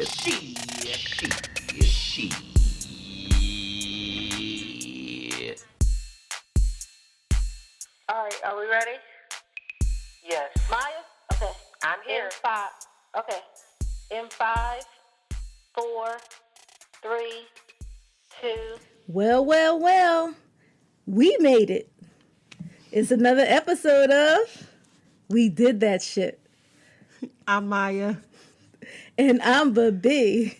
All right, are we ready? Yes. Maya? Okay. I'm here. Okay. In 5, 4, 3, 2. Well. We made it. It's another episode of We Did That Shit. I'm Maya. And I'm B.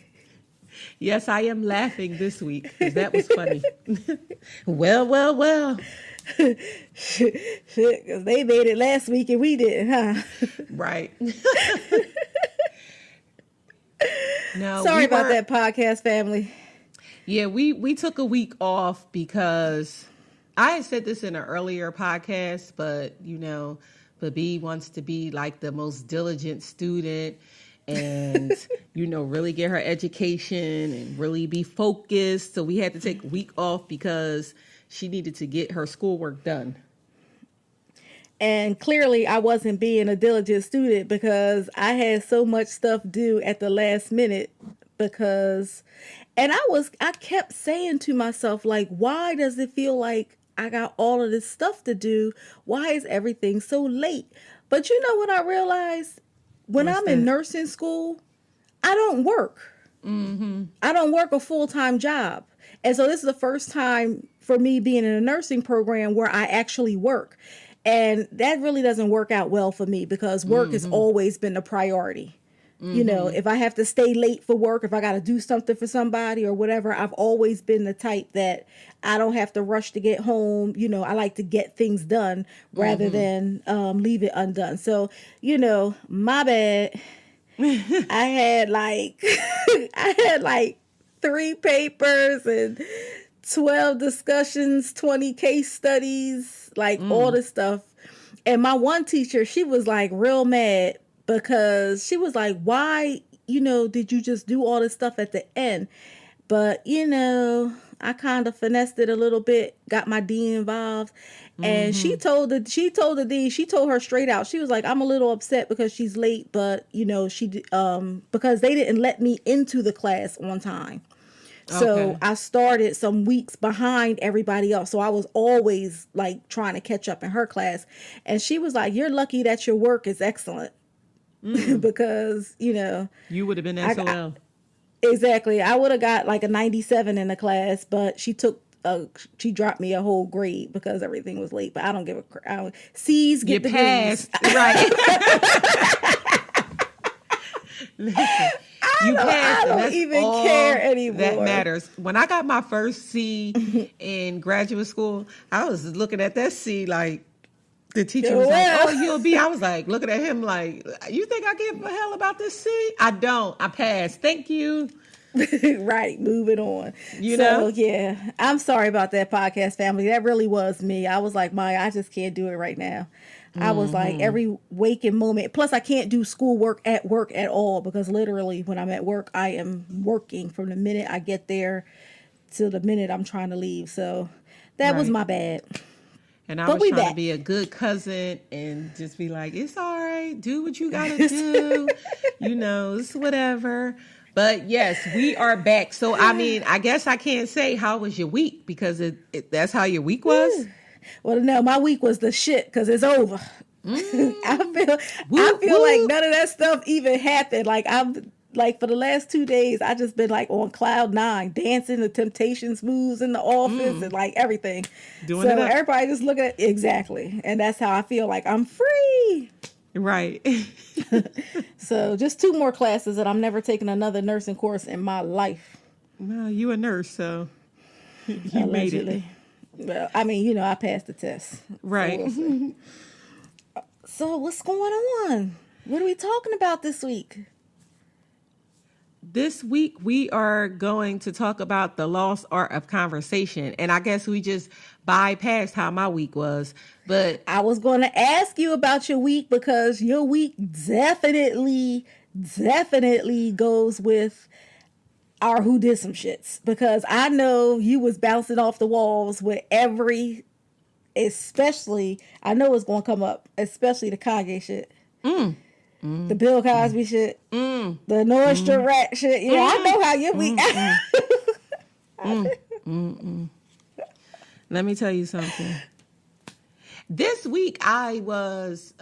Yes, I am laughing this week because that was funny. Well. Shit, because they made it last week and we didn't, huh? Right. No, Sorry about that, podcast family. Yeah, we took a week off because I had said this in an earlier podcast, but B wants to be like the most diligent student and, really get her education and really be focused. So we had to take a week off because she needed to get her schoolwork done. And clearly I wasn't being a diligent student because I had so much stuff due at the last minute and I kept saying to myself, like, why does it feel like I got all of this stuff to do? Why is everything so late? But you know what I realized? When I'm in nursing school, I don't work. Mm-hmm. I don't work a full-time job. And so this is the first time for me being in a nursing program where I actually work. And that really doesn't work out well for me because work has always been a priority. Mm-hmm. If I have to stay late for work, if I got to do something for somebody or whatever, I've always been the type that I don't have to rush to get home. I like to get things done rather than leave it undone. So, my bad. I had like 3 papers and 12 discussions, 20 case studies, all this stuff. And my one teacher, she was like real mad because she was like, why, did you just do all this stuff at the end? But, I kind of finessed it a little bit, got my dean involved. And she told the dean, she told her straight out. She was like, I'm a little upset because she's late, but, because they didn't let me into the class on time. So I started some weeks behind everybody else. So I was always like trying to catch up in her class. And she was like, you're lucky that your work is excellent. Because, you would have been SOL. Exactly. I would have got like a 97 in the class, but she dropped me a whole grade because everything was late. But I don't give a crap. C's get the passed. Right. Listen, I don't even care anymore. That matters. When I got my first C in graduate school, I was looking at that C like, the teacher was like, oh, you'll be. I was like, looking at him like, you think I give a hell about this C? I don't. I passed. Thank you. Right. Moving on. Yeah. I'm sorry about that, podcast family. That really was me. I was like, Maya, I just can't do it right now. I was like every waking moment. Plus, I can't do schoolwork at work at all because literally when I'm at work, I am working from the minute I get there to the minute I'm trying to leave. So that was my bad. And I was trying to be a good cousin and just be like, it's all right. Do what you got to do. It's whatever. But yes, we are back. So, I guess I can't say how was your week because that's how your week was. Well, no, my week was the shit because it's over. I feel like none of that stuff even happened. Like for the last 2 days, I just been like on cloud 9, dancing the Temptations moves in the office and like everything. Doing it up. Everybody just look at exactly. And that's how I feel like I'm free. Right. So just 2 more classes and I'm never taking another nursing course in my life. Well, you a nurse, so you made it. Well, I passed the test. Right. So what's going on? What are we talking about this week? This week, we are going to talk about the lost art of conversation. And I guess we just bypassed how my week was. But I was going to ask you about your week because your week definitely goes with our who did some shits. Because I know you was bouncing off the walls with especially, I know it's going to come up, especially the Kanye shit. The Bill Cosby shit. The Nordstrom Rack shit. Yeah, I know how you Let me tell you something. This week I was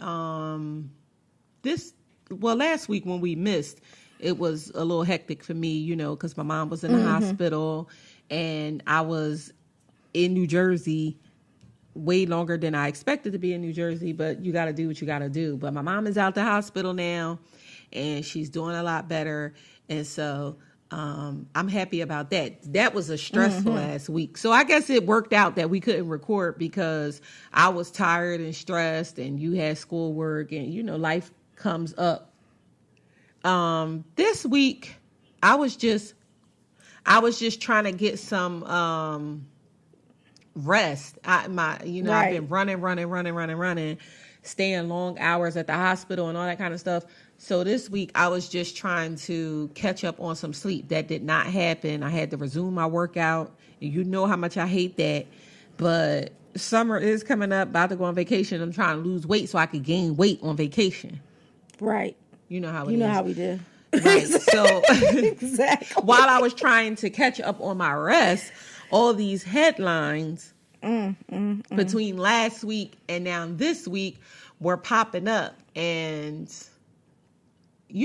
last week when we missed, it was a little hectic for me, because my mom was in the hospital and I was in New Jersey way longer than I expected to be in New Jersey, but you got to do what you got to do. But my mom is out the hospital now and she's doing a lot better. And so I'm happy about that. That was a stressful last week. So I guess it worked out that we couldn't record because I was tired and stressed and you had schoolwork and, life comes up. This week I was just trying to get some rest. I've been running, staying long hours at the hospital and all that kind of stuff. So this week I was just trying to catch up on some sleep. That did not happen. I had to resume my workout. You know how much I hate that. But summer is coming up, about to go on vacation. I'm trying to lose weight so I could gain weight on vacation. Right. You know how it is. You know how we do. Right. So Exactly. while I was trying to catch up on my rest, all these headlines between last week and now this week were popping up. And,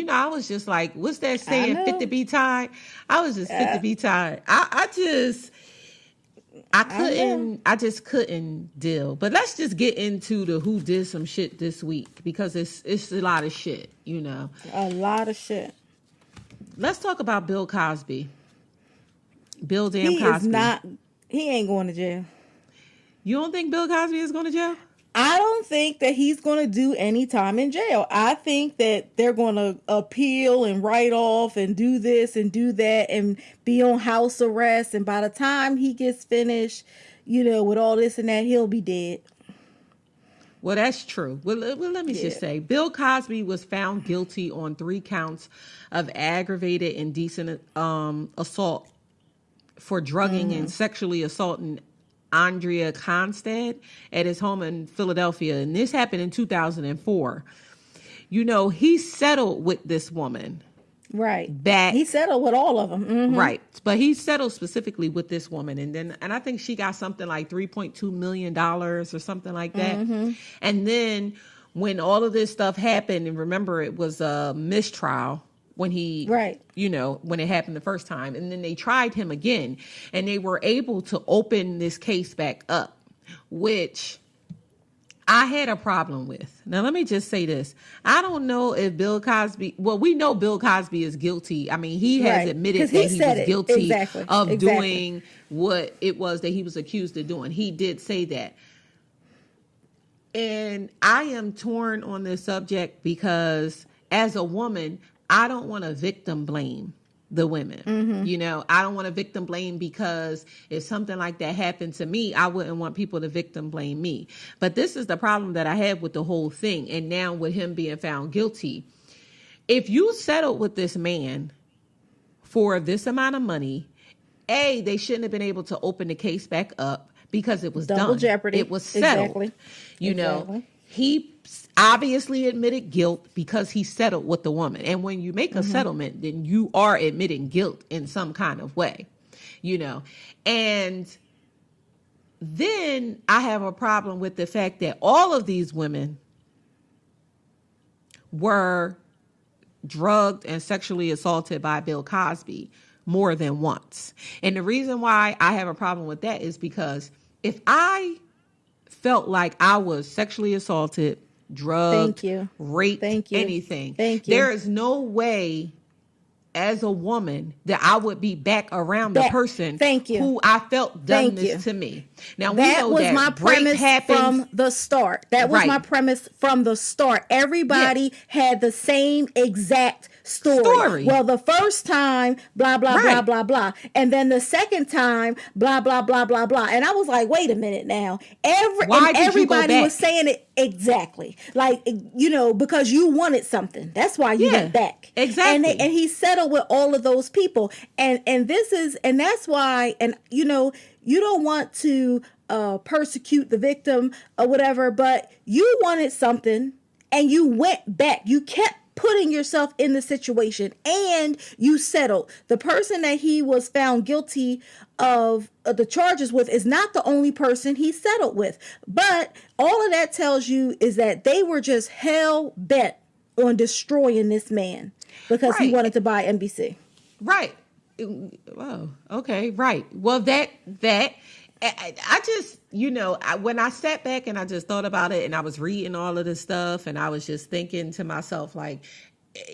I was just like, what's that saying? Fit to be tired? I was just fit to be tired. I just couldn't deal. But let's just get into the who did some shit this week because it's a lot of shit, A lot of shit. Let's talk about Bill Cosby. Bill damn Cosby. He ain't going to jail. You don't think Bill Cosby is going to jail? I don't think that he's going to do any time in jail. I think that they're going to appeal and write off and do this and do that and be on house arrest. And by the time he gets finished, with all this and that, he'll be dead. Well, that's true. Well, let me just say, Bill Cosby was found guilty on 3 counts of aggravated indecent assault for drugging and sexually assaulting Andrea Constad at his home in Philadelphia. And this happened in 2004. He settled with this woman. Right. He settled with all of them. Mm-hmm. Right. But he settled specifically with this woman. And I think she got something like $3.2 million or something like that. Mm-hmm. And then when all of this stuff happened, and remember it was a mistrial when when it happened the first time. And then they tried him again and they were able to open this case back up, which I had a problem with. Now, let me just say this. I don't know if Bill Cosby, we know Bill Cosby is guilty. I mean, he has admitted that he was guilty of doing what it was that he was accused of doing. He did say that. And I am torn on this subject because as a woman, I don't want to victim blame the women. Mm-hmm. I don't want to victim blame because if something like that happened to me, I wouldn't want people to victim blame me. But this is the problem that I have with the whole thing. And now with him being found guilty, if you settled with this man for this amount of money, they shouldn't have been able to open the case back up because it was double jeopardy. It was settled. Exactly. He obviously admitted guilt because he settled with the woman. And when you make a settlement, then you are admitting guilt in some kind of way, And then I have a problem with the fact that all of these women were drugged and sexually assaulted by Bill Cosby more than once. And the reason why I have a problem with that is because if I felt like I was sexually assaulted, drugged, raped, anything, there is no way as a woman that I would be back around the person who I felt done this to me. Now, that was my premise from the start. That was my premise from the start. Everybody had the same exact story. Well, the first time, blah, blah, blah, blah, blah. And then the second time, blah, blah, blah, blah, blah. And I was like, wait a minute now. Everybody was saying it exactly. Like, because you wanted something. That's why you went back. Exactly. And he settled with all of those people. And that's why, you don't want to persecute the victim or whatever, but you wanted something and you went back. You kept putting yourself in the situation, and you settled. The person that he was found guilty of the charges with is not the only person he settled with. But all of that tells you is that they were just hell bent on destroying this man because he wanted to buy NBC. Right. Oh, okay. Right. Well, that I just, when I sat back and I just thought about it and I was reading all of this stuff and I was just thinking to myself, like,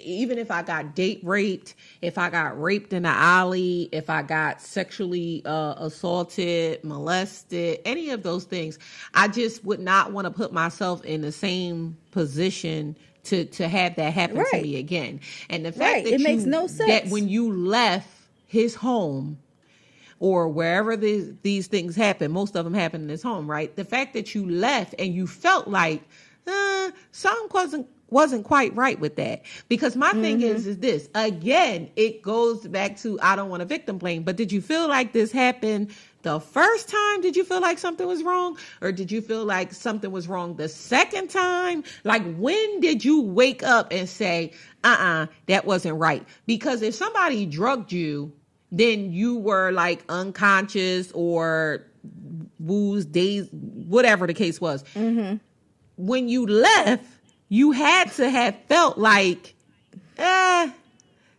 even if I got date raped, if I got raped in the alley, if I got sexually assaulted, molested, any of those things, I just would not want to put myself in the same position to have that happen to me again. And the fact that makes no sense. That when you left his home or wherever these things happen, most of them happen in his home, right? The fact that you left and you felt like something wasn't quite right with that. Because my thing is this, again, it goes back to, I don't want to victim blame, but did you feel like this happened the first time? Did you feel like something was wrong? Or did you feel like something was wrong the second time? Like, when did you wake up and say, that wasn't right? Because if somebody drugged you, then you were like unconscious or woozed, dazed, whatever the case was. When you left, you had to have felt like,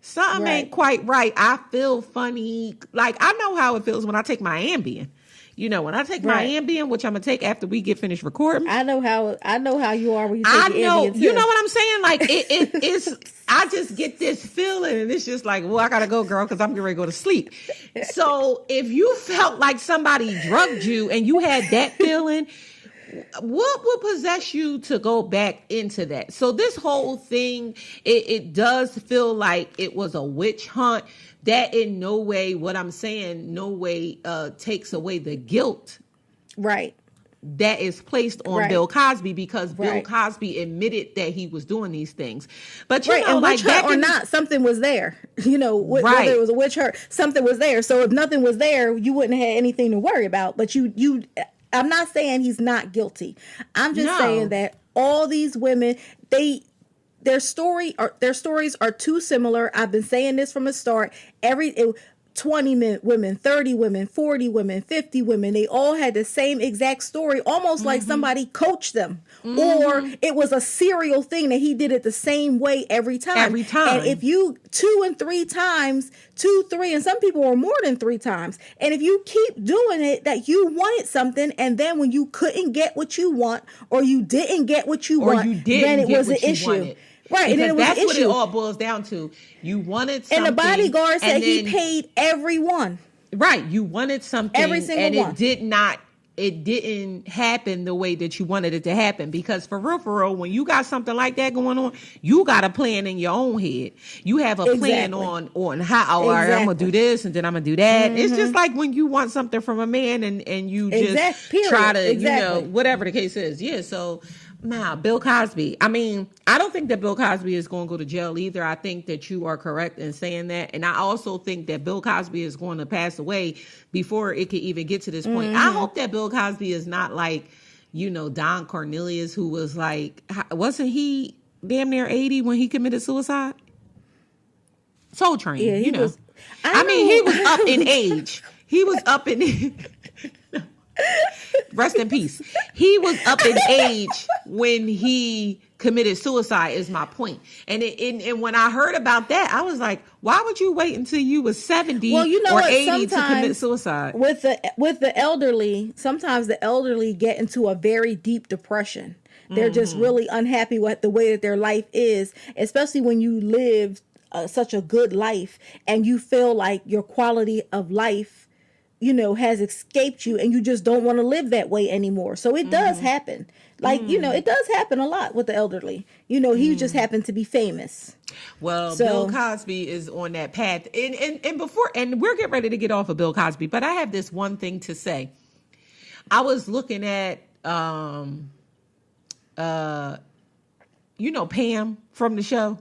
something ain't quite right. I feel funny. Like, I know how it feels when I take my Ambien. When I take my Ambien, which I'm gonna take after we get finished recording. I know how you are when you take your Ambien too. You know what I'm saying? Like, it's I just get this feeling, and it's just like, well, I gotta go, girl, because I'm getting ready to go to sleep. So if you felt like somebody drugged you and you had that feeling, what would possess you to go back into that? So this whole thing, it does feel like it was a witch hunt. That in no way, what I'm saying, no way takes away the guilt. Right. That is placed on Bill Cosby, because Bill Cosby admitted that he was doing these things. But and like, witch hunt or not, something was there. Whether it was a witch hunt, something was there. So if nothing was there, you wouldn't have anything to worry about. But I'm not saying he's not guilty. I'm just saying that all these women, their stories are too similar. I've been saying this from the start. 20 women, 30 women, 40 women, 50 women, they all had the same exact story, almost like somebody coached them. Or it was a serial thing that he did it the same way every time. And if you 2 and 3 times, 2, 3, and some people were more than 3 times. And if you keep doing it, that you wanted something, and then when you couldn't get what you want, or you didn't get what you want, then it was an issue. Wanted. Right, because and that's what it all boils down to. You wanted something, and the bodyguard said he paid everyone. Right, you wanted something, every single one. It didn't happen the way that you wanted it to happen. Because for real, when you got something like that going on, you got a plan in your own head. You have a plan on how I'm gonna do this and then I'm gonna do that. It's just like when you want something from a man and you just try to, whatever the case is. Yeah, so. Nah, Bill Cosby. I mean, I don't think that Bill Cosby is going to go to jail either. I think that you are correct in saying that. And I also think that Bill Cosby is going to pass away before it could even get to this point. I hope that Bill Cosby is not like, Don Cornelius, who was like, wasn't he damn near 80 when he committed suicide? Soul Train, yeah, he was, he was up in age. He was up in... Rest in peace. He was up in age when he committed suicide, is my point. And when I heard about that, I was like, why would you wait until you was 70 or 80 to commit suicide? With the elderly, sometimes the elderly get into a very deep depression. They're just really unhappy with the way that their life is, especially when you live such a good life and you feel like your quality of life has escaped you and you just don't want to live that way anymore. So it does happen. Like, it does happen a lot with the elderly. He just happened to be famous. Well, Bill Cosby is on that path. And we're getting ready to get off of Bill Cosby, but I have this one thing to say. I was looking at, Pam from the show.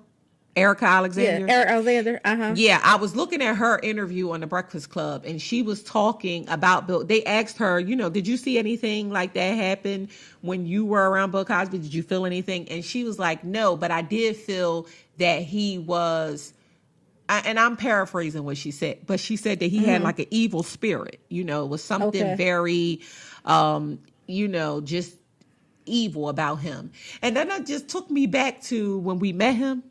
Erica Alexander. Yeah, Eric Alexander. Yeah, I was looking at her interview on the Breakfast Club, and she was talking about Bill. They asked her, did you see anything like that happen when you were around Bill Cosby? Did you feel anything? And she was like, no, but I did feel that he was, and I'm paraphrasing what she said, but she said that he had like an evil spirit, it was something very, just evil about him. And then that just took me back to when we met him.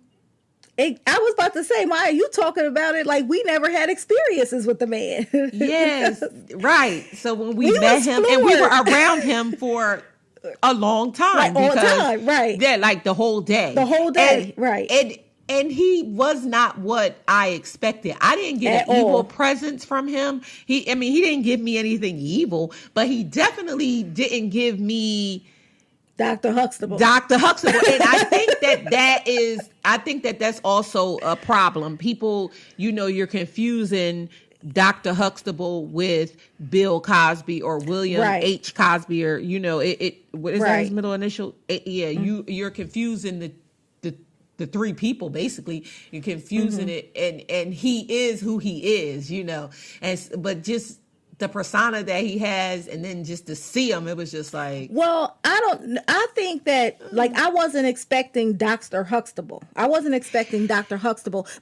I was about to say, Maya, you talking about it like we never had experiences with the man. Yes, right. So when we met him, and we were around him for a long time. All the time, right. Yeah, like the whole day. The whole day, right. And he was not what I expected. I didn't get an evil presence from him. He didn't give me anything evil, but he definitely didn't give me Dr. Huxtable. And I think that's also a problem. People, you're confusing Dr. Huxtable with Bill Cosby or William H. Cosby, or what is that his middle initial? You're confusing the three people. Basically, you're confusing it, and he is who he is, but just the persona that he has, and then just to see him, it was just like, well, I think that, like, I wasn't expecting Dr. Huxtable.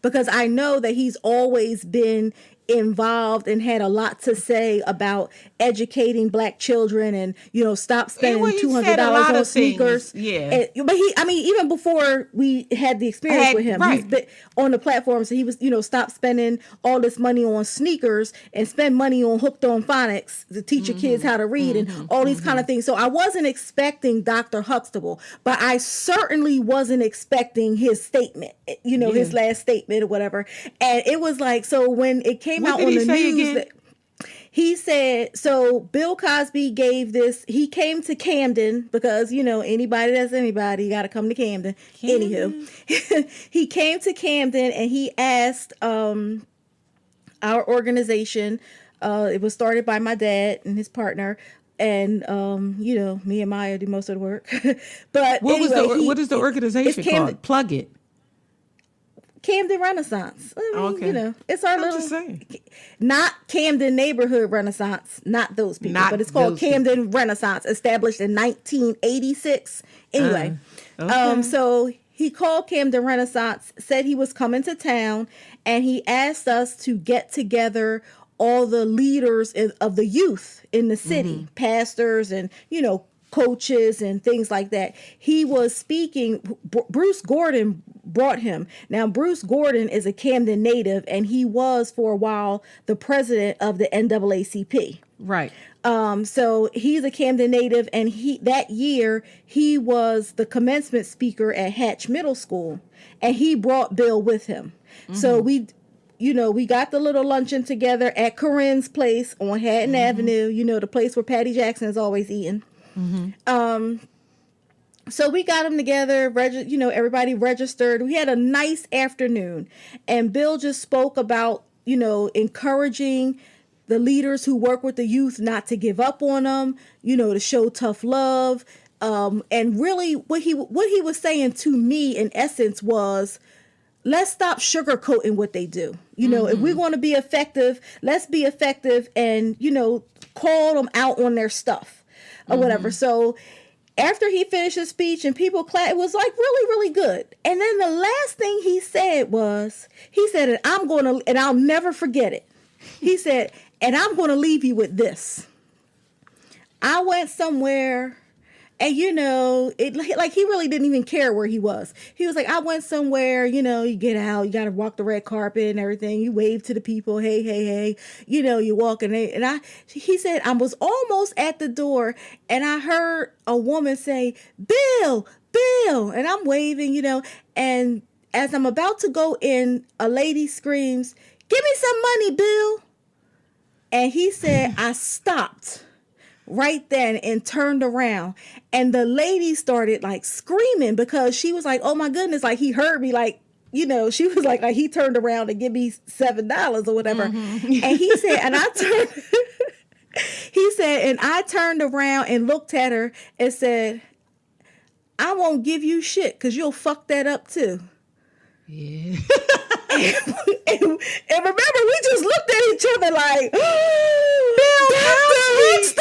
Because I know that he's always been involved and had a lot to say about educating black children and, stop spending $200 on sneakers. Yeah. But even before we had the experience with him, he's been on the platform. So he was, stop spending all this money on sneakers and spend money on Hooked on Phonics to teach your kids how to read and all these kind of things. So I wasn't expecting Dr. Huxtable, but I certainly wasn't expecting his statement, his last statement or whatever. And it was like, so when it came out on the news, he said, so Bill Cosby gave this, he came to Camden because, anybody that's anybody got to come to Camden. Anywho, he came to Camden and he asked our organization, it was started by my dad and his partner, and me and Maya do most of the work. But what is the organization called? Plug it. Camden Renaissance. It's our little, not Camden Neighborhood Renaissance, not those people, but it's called Camden Renaissance, established in 1986. Anyway, so he called Camden Renaissance, said he was coming to town, and he asked us to get together all the leaders of the youth in the city, pastors and, coaches and things like that. He was speaking. Bruce Gordon brought him. Now, Bruce Gordon is a Camden native, and he was for a while the president of the NAACP. Right. So he's a Camden native, and that year he was the commencement speaker at Hatch Middle School, and he brought Bill with him. So we got the little luncheon together at Corinne's place on Hatton Avenue, the place where Patty Jackson is always eating. So we got them together, everybody registered. We had a nice afternoon, and Bill just spoke about, encouraging the leaders who work with the youth not to give up on them, to show tough love. And really what he was saying to me in essence was, let's stop sugarcoating what they do. If we want to be effective, let's be effective and, call them out on their stuff or whatever. So after he finished his speech and people clapped, it was like really, really good. And then the last thing he said was, and I'll never forget it. He said, and I'm going to leave you with this. I went somewhere, and like he really didn't even care where he was. He was like, I went somewhere, you get out, you got to walk the red carpet and everything. You wave to the people, hey, you walk he said, I was almost at the door and I heard a woman say, Bill, and I'm waving, and as I'm about to go in, a lady screams, give me some money, Bill. And he said, I stopped right then and turned around, and the lady started like screaming because she was like, oh my goodness, like he heard me, like, she was like he turned around to give me $7 or whatever. And he said, and I turned around and looked at her and said, I won't give you shit because you'll fuck that up too. Yeah. And remember, we just looked at each other like,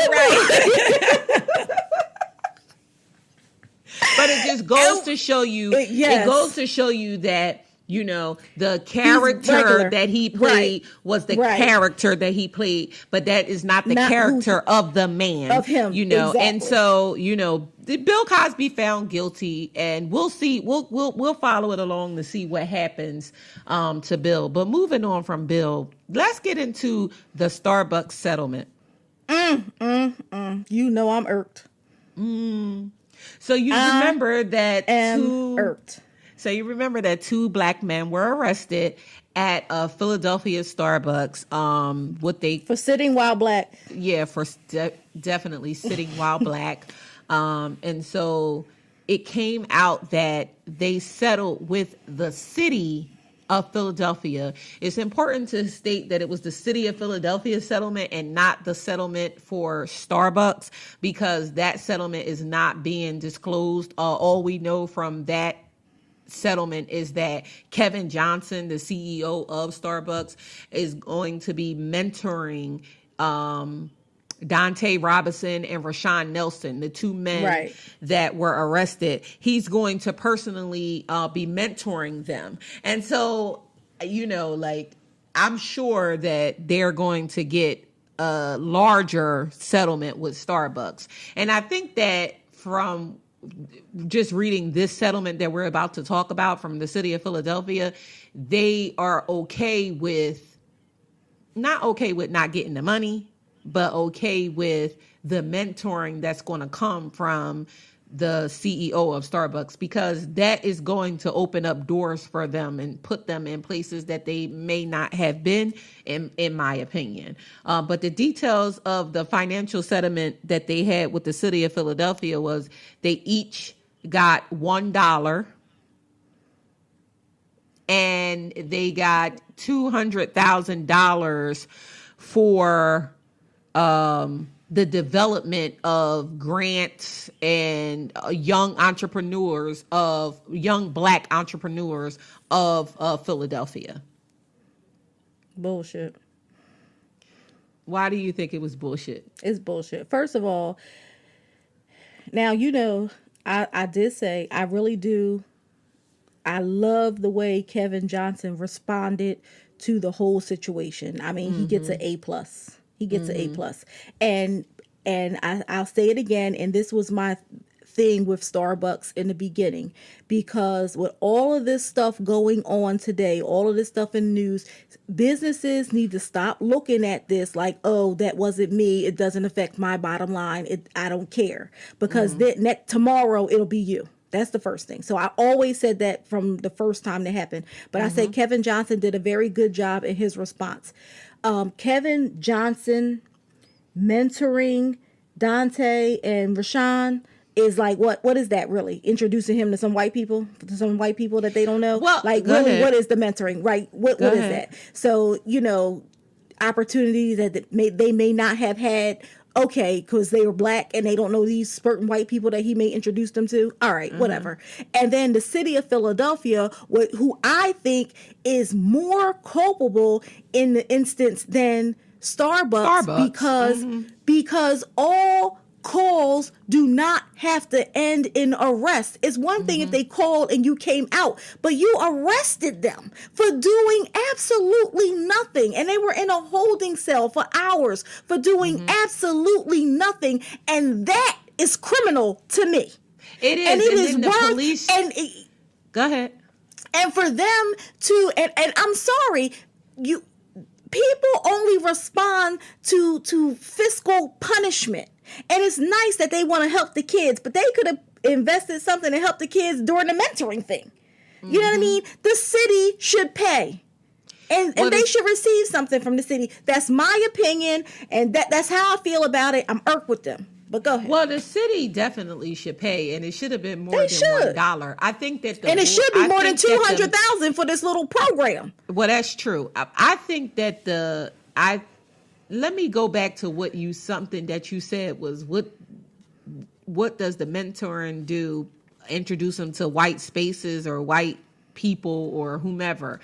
Right. But it just goes to show you, yes. It goes to show you that, you know, the character that he played was the character that he played, but that is not the character of the man. Of him, you know. exactly. And so, you know, Bill Cosby found guilty, and we'll see. We'll follow it along to see what happens to Bill. But moving on from Bill, let's get into the Starbucks settlement. You know I'm irked. So you remember that irked. So you remember that 2 black men were arrested at a Philadelphia Starbucks. For sitting while black. Yeah, for definitely sitting while black. And so it came out that they settled with the city of Philadelphia. It's important to state that it was the city of Philadelphia settlement and not the settlement for Starbucks, because that settlement is not being disclosed. All we know from that settlement is that Kevin Johnson, the CEO of Starbucks, is going to be mentoring Dante Robinson and Rashawn Nelson, the 2 men that were arrested. He's going to personally be mentoring them. And so, you know, like, I'm sure that they're going to get a larger settlement with Starbucks. And I think that from just reading this settlement that we're about to talk about from the city of Philadelphia, they are not okay with not getting the money, but okay with the mentoring that's going to come from the CEO of Starbucks, because that is going to open up doors for them and put them in places that they may not have been, in my opinion. But the details of the financial settlement that they had with the city of Philadelphia was they each got $1 and they got $200,000 for the development of grants and young black entrepreneurs of Philadelphia. Bullshit. Why do you think it was bullshit? It's bullshit. First of all, now, you know, I did say I really do. I love the way Kevin Johnson responded to the whole situation. I mean, he gets an A+. He gets an A+. And I'll say it again, and this was my thing with Starbucks in the beginning, because with all of this stuff going on today, all of this stuff in the news, businesses need to stop looking at this like, oh, that wasn't me, it doesn't affect my bottom line, I don't care, because then tomorrow it'll be you. That's the first thing. So I always said that from the first time that happened. But I said Kevin Johnson did a very good job in his response. Kevin Johnson mentoring Dante and Rashawn is like, what is that really? Introducing him to some white people that they don't know? Well, like, really, ahead. what is the mentoring, right? What is that? So, you know, opportunities that they may not have had, okay, because they were black and they don't know these certain white people that he may introduce them to. All right, whatever. And then the city of Philadelphia, who I think is more culpable in the instance than Starbucks. Because all calls do not have to end in arrest. It's one thing if they called and you came out, but you arrested them for doing absolutely nothing. And they were in a holding cell for hours for doing absolutely nothing. And that is criminal to me. It is. And it and is then the worth, police. Go ahead. And for them to, and I'm sorry, people only respond to fiscal punishment. And it's nice that they want to help the kids, but they could have invested something to help the kids during the mentoring thing. You know what I mean? The city should pay. And they should receive something from the city. That's my opinion, and that's how I feel about it. I'm irked with them. But go ahead. Well, the city definitely should pay, and it should have been more than $1. I think that it should be more than $200,000 for this little program. Well, that's true. I think that let me go back to something that you said was what does the mentoring do? Introduce them to white spaces or white people or whomever.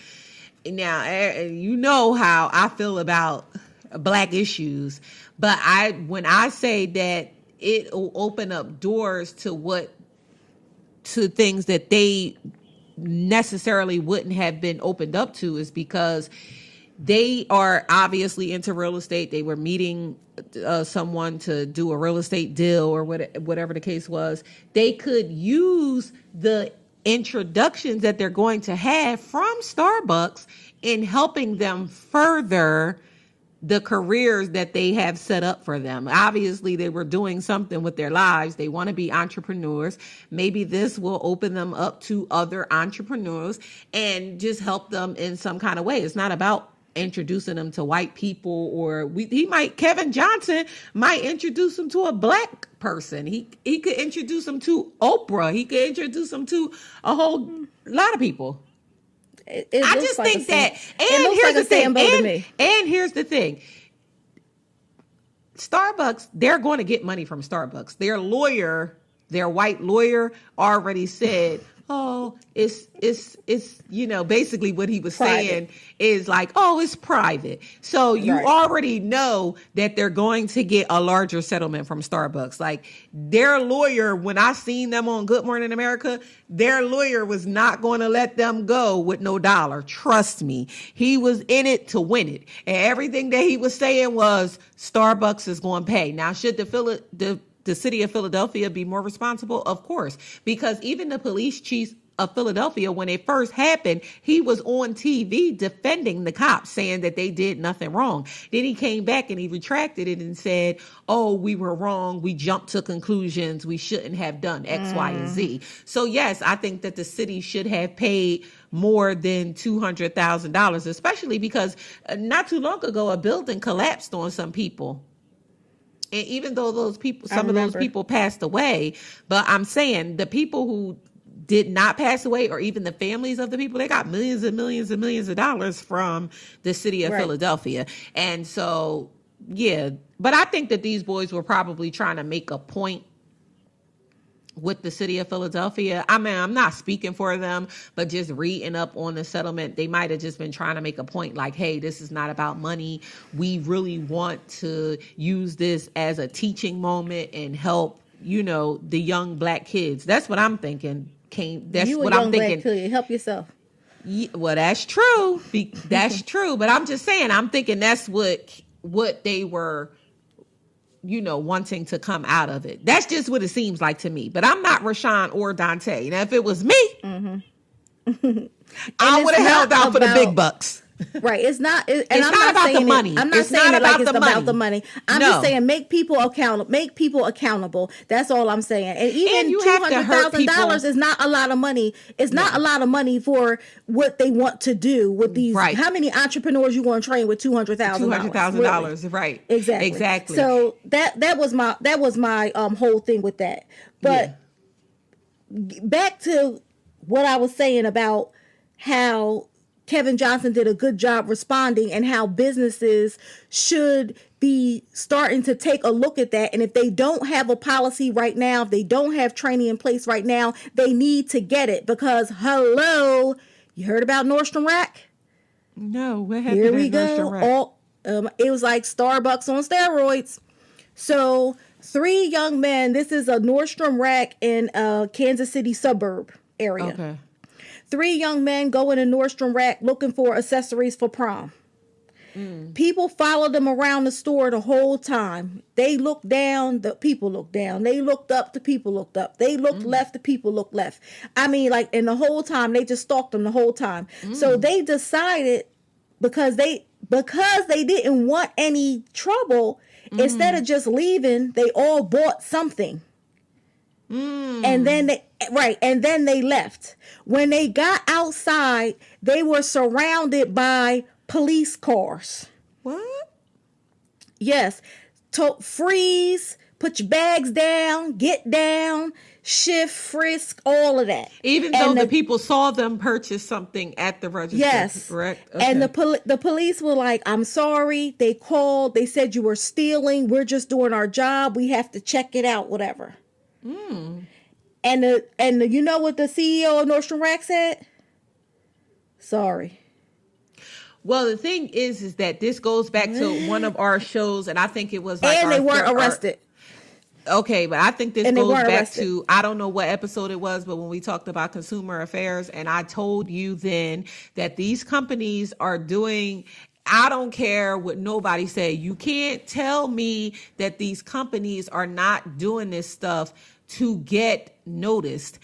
Now, you know how I feel about Black issues, but when I say that it will open up doors to things that they necessarily wouldn't have been opened up to, is because they are obviously into real estate. They were meeting someone to do a real estate deal or whatever the case was. They could use the introductions that they're going to have from Starbucks in helping them further the careers that they have set up for them. Obviously, they were doing something with their lives. They want to be entrepreneurs. Maybe this will open them up to other entrepreneurs and just help them in some kind of way. It's not about introducing them to white people, or Kevin Johnson might introduce them to a Black person. He could introduce them to Oprah. He could introduce them to a whole lot of people. I just think that, and here's the thing, and here's the thing. Starbucks, they're going to get money from Starbucks. Their white lawyer already said, oh, it's basically what he was private. saying is like, oh, it's private. So you already know that they're going to get a larger settlement from Starbucks. Like, their lawyer, when I seen them on Good Morning America, their lawyer was not going to let them go with no dollar. Trust me. He was in it to win it. And everything that he was saying was Starbucks is going to pay. Now, should the city of Philadelphia be more responsible? Of course, because even the police chief of Philadelphia, when it first happened, he was on TV defending the cops, saying that they did nothing wrong. Then he came back and he retracted it and said, oh, we were wrong. We jumped to conclusions. We shouldn't have done X, Y, and Z. So yes, I think that the city should have paid more than $200,000, especially because not too long ago, a building collapsed on some people. And even though some of those people passed away, but I'm saying the people who did not pass away, or even the families of the people, they got millions and millions and millions of dollars from the city of Philadelphia. And so, yeah, but I think that these boys were probably trying to make a point with the city of Philadelphia. I mean, I'm not speaking for them, but just reading up on the settlement, they might have just been trying to make a point like, hey, this is not about money. We really want to use this as a teaching moment and help, the young Black kids. That's what I'm thinking. That's what I'm thinking. Black kid, help yourself. Yeah, well, that's true. That's true. But I'm just saying, I'm thinking that's what they were wanting to come out of it. That's just what it seems like to me. But I'm not Rashawn or Dante. Now, if it was me, I would have held out for the big bucks. Right. It's not. And it's I'm not about saying the money. I'm not it's saying not it like it's the about the money. I'm just saying make people accountable. That's all I'm saying. And even $200,000 is not a lot of money. It's not a lot of money for what they want to do with these. Right. How many entrepreneurs you want to train with $200,000? $200,000. Right. Exactly. So that was my whole thing with that. But back to what I was saying about how Kevin Johnson did a good job responding, and how businesses should be starting to take a look at that. And if they don't have a policy right now, if they don't have training in place right now, they need to get it, because hello, you heard about Nordstrom Rack? No, what happened? Here we go. It was like Starbucks on steroids. So 3 young men, this is a Nordstrom Rack in a Kansas City suburb area. Okay. 3 young men go in a Nordstrom Rack looking for accessories for prom. People followed them around the store the whole time. They looked down, the people looked down. They looked up, the people looked up. They looked left, the people looked left. I mean, and the whole time, they just stalked them the whole time. So they decided, because they didn't want any trouble, instead of just leaving, they all bought something. And then they left. When they got outside, they were surrounded by police cars. What? Yes. Freeze, put your bags down, get down, shift, frisk, all of that. Even though the people saw them purchase something at the register. Yes. Correct. Okay. And the police were like, I'm sorry. They called. They said you were stealing. We're just doing our job. We have to check it out, whatever. And you know what the CEO of Nordstrom Rack said? Sorry. Well, the thing is that this goes back to one of our shows, and I think it was like And they weren't arrested. Okay, but I think this And they goes weren't back arrested. to, I don't know what episode it was, but when we talked about consumer affairs, and I told you then that these companies are doing, I don't care what nobody say. You can't tell me that these companies are not doing this stuff to get noticed.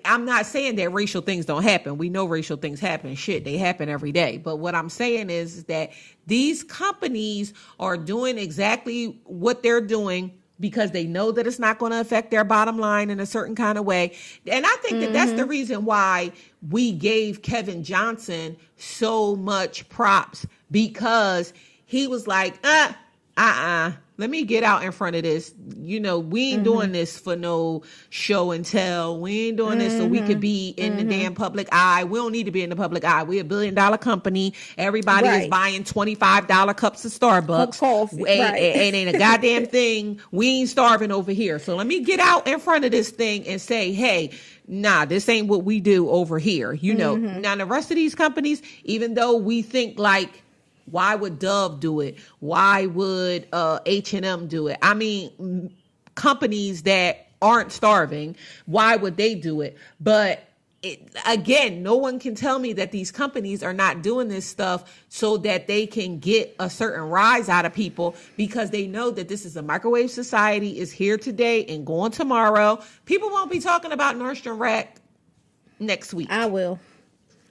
I'm not saying that racial things don't happen. We know racial things happen. Shit, they happen every day. But what I'm saying is that these companies are doing exactly what they're doing because they know that it's not going to affect their bottom line in a certain kind of way. And I think that that's the reason why we gave Kevin Johnson so much props, because he was like, let me get out in front of this. You know, we ain't doing this for no show and tell. We ain't doing this so we could be in the damn public eye. We don't need to be in the public eye. We're $1 billion company. Everybody is buying $25 cups of Starbucks. Coffee, ain't a goddamn thing. We ain't starving over here. So let me get out in front of this thing and say, hey, nah, this ain't what we do over here. You know, now the rest of these companies, even though we think like, why would Dove do it? Why would H&M do it? I mean, companies that aren't starving, why would they do it? But again, no one can tell me that these companies are not doing this stuff so that they can get a certain rise out of people, because they know that this is a microwave society, is here today and gone tomorrow. People won't be talking about Nordstrom Rack next week. I will.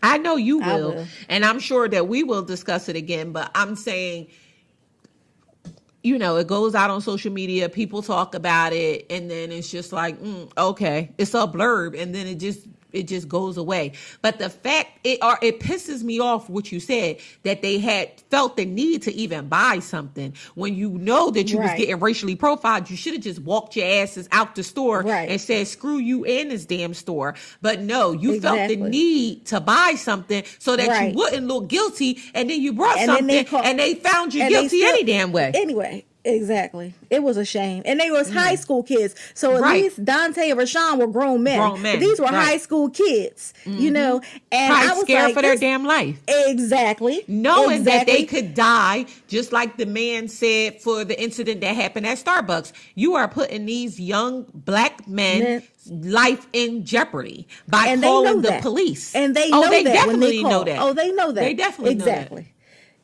I know you will. And I'm sure that we will discuss it again, but I'm saying, you know, it goes out on social media, people talk about it, and then it's just like, okay, it's a blurb, and then it just goes away. But the fact it pisses me off what you said, that they had felt the need to even buy something when you know that you was getting racially profiled. You should have just walked your asses out the store and said, screw you in this damn store. But no, you felt the need to buy something so that you wouldn't look guilty, and then you brought something and they found you guilty any damn way. Anyway. Exactly. It was a shame. And they was high school kids. So at least Dante and Rashawn were grown men. But these were high school kids, you know. And probably I was scared like, for their damn life. Exactly. Knowing that they could die, just like the man said for the incident that happened at Starbucks. You are putting these young black men life in jeopardy by calling the police. And they know they that definitely when they call. know that. Oh, they know that. They definitely know that.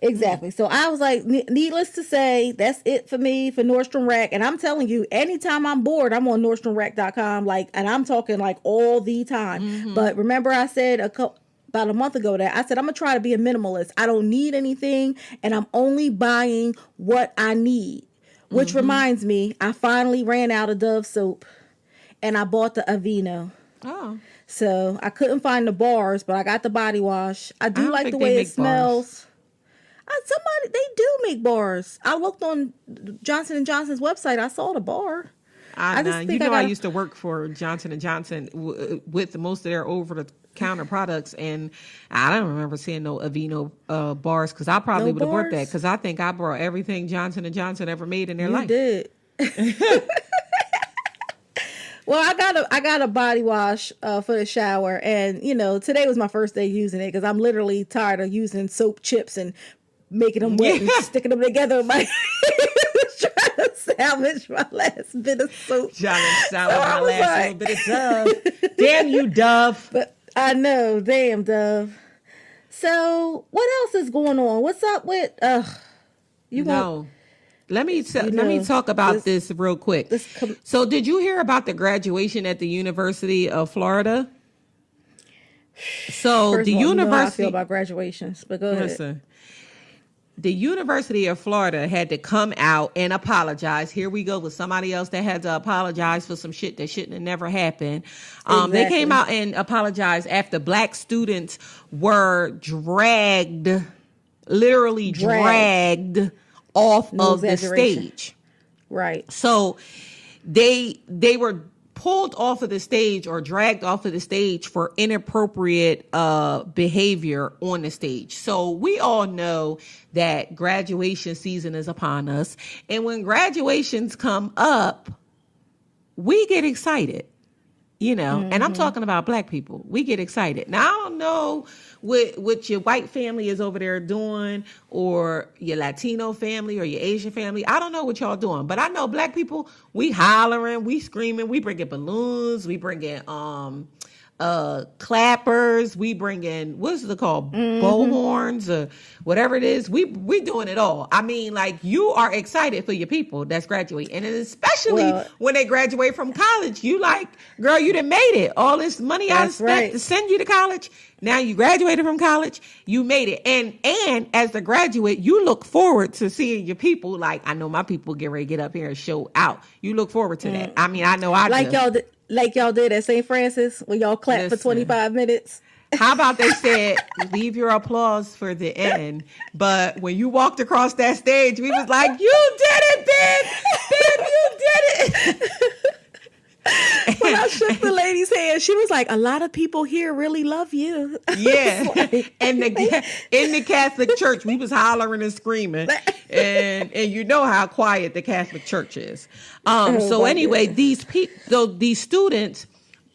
Exactly. So I was like, needless to say, that's it for me for Nordstrom Rack. And I'm telling you, anytime I'm bored, I'm on NordstromRack.com. Like, and I'm talking like all the time. But remember, I said about a month ago that I said I'm gonna try to be a minimalist. I don't need anything, and I'm only buying what I need. Which reminds me, I finally ran out of Dove soap, and I bought the Aveeno. Oh. So I couldn't find the bars, but I got the body wash. I do like the way it smells. They do make bars. I looked on Johnson & Johnson's website. I saw the bar. I used to work for Johnson & Johnson with most of their over-the-counter products, and I don't remember seeing no Aveeno bars, because I probably would have bought that, because I think I brought everything Johnson & Johnson ever made in their life. You did. Well, I got a body wash for the shower, and you know, today was my first day using it because I'm literally tired of using soap chips and making them wet and sticking them together. Trying to salvage my last bit of soap. Trying to salvage my last little bit of Dove. Damn you, Dove. But I know, damn Dove. So what else is going on? What's up with? Let me talk about this real quick. So did you hear about the graduation at the University of Florida? So First the of all, university, you know how I feel about graduations, but go ahead. The University of Florida had to come out and apologize. Here we go with somebody else that had to apologize for some shit that shouldn't have never happened. They came out and apologized after black students were literally dragged off of the stage. Right. So they were pulled off of the stage or dragged off of the stage for inappropriate behavior on the stage. So we all know that graduation season is upon us. And when graduations come up, we get excited. And I'm talking about black people. We get excited. Now, I don't know what your white family is over there doing, or your Latino family or your Asian family. I don't know what y'all doing, but I know black people, we hollering, we screaming, we bringing balloons, we bringing clappers, we bring in, what's it called, bullhorns or whatever it is. We doing it all. I mean, like, you are excited for your people that's graduating, and especially when they graduate from college. You like, girl, you done made it. All this money I spent to send you to college, now you graduated from college, you made it. And as the graduate, you look forward to seeing your people. Like, I know my people get ready to get up here and show out. You look forward to that. I mean, I know I do. Like y'all did at St. Francis when y'all clapped for 25 minutes. How about they said, leave your applause for the end. But when you walked across that stage, we was like, you did it, Ben! Ben, you did it! When I shook the lady's hand, she was like, a lot of people here really love you. Yeah. And in the Catholic Church, we was hollering and screaming. And you know how quiet the Catholic Church is. So anyway, these students,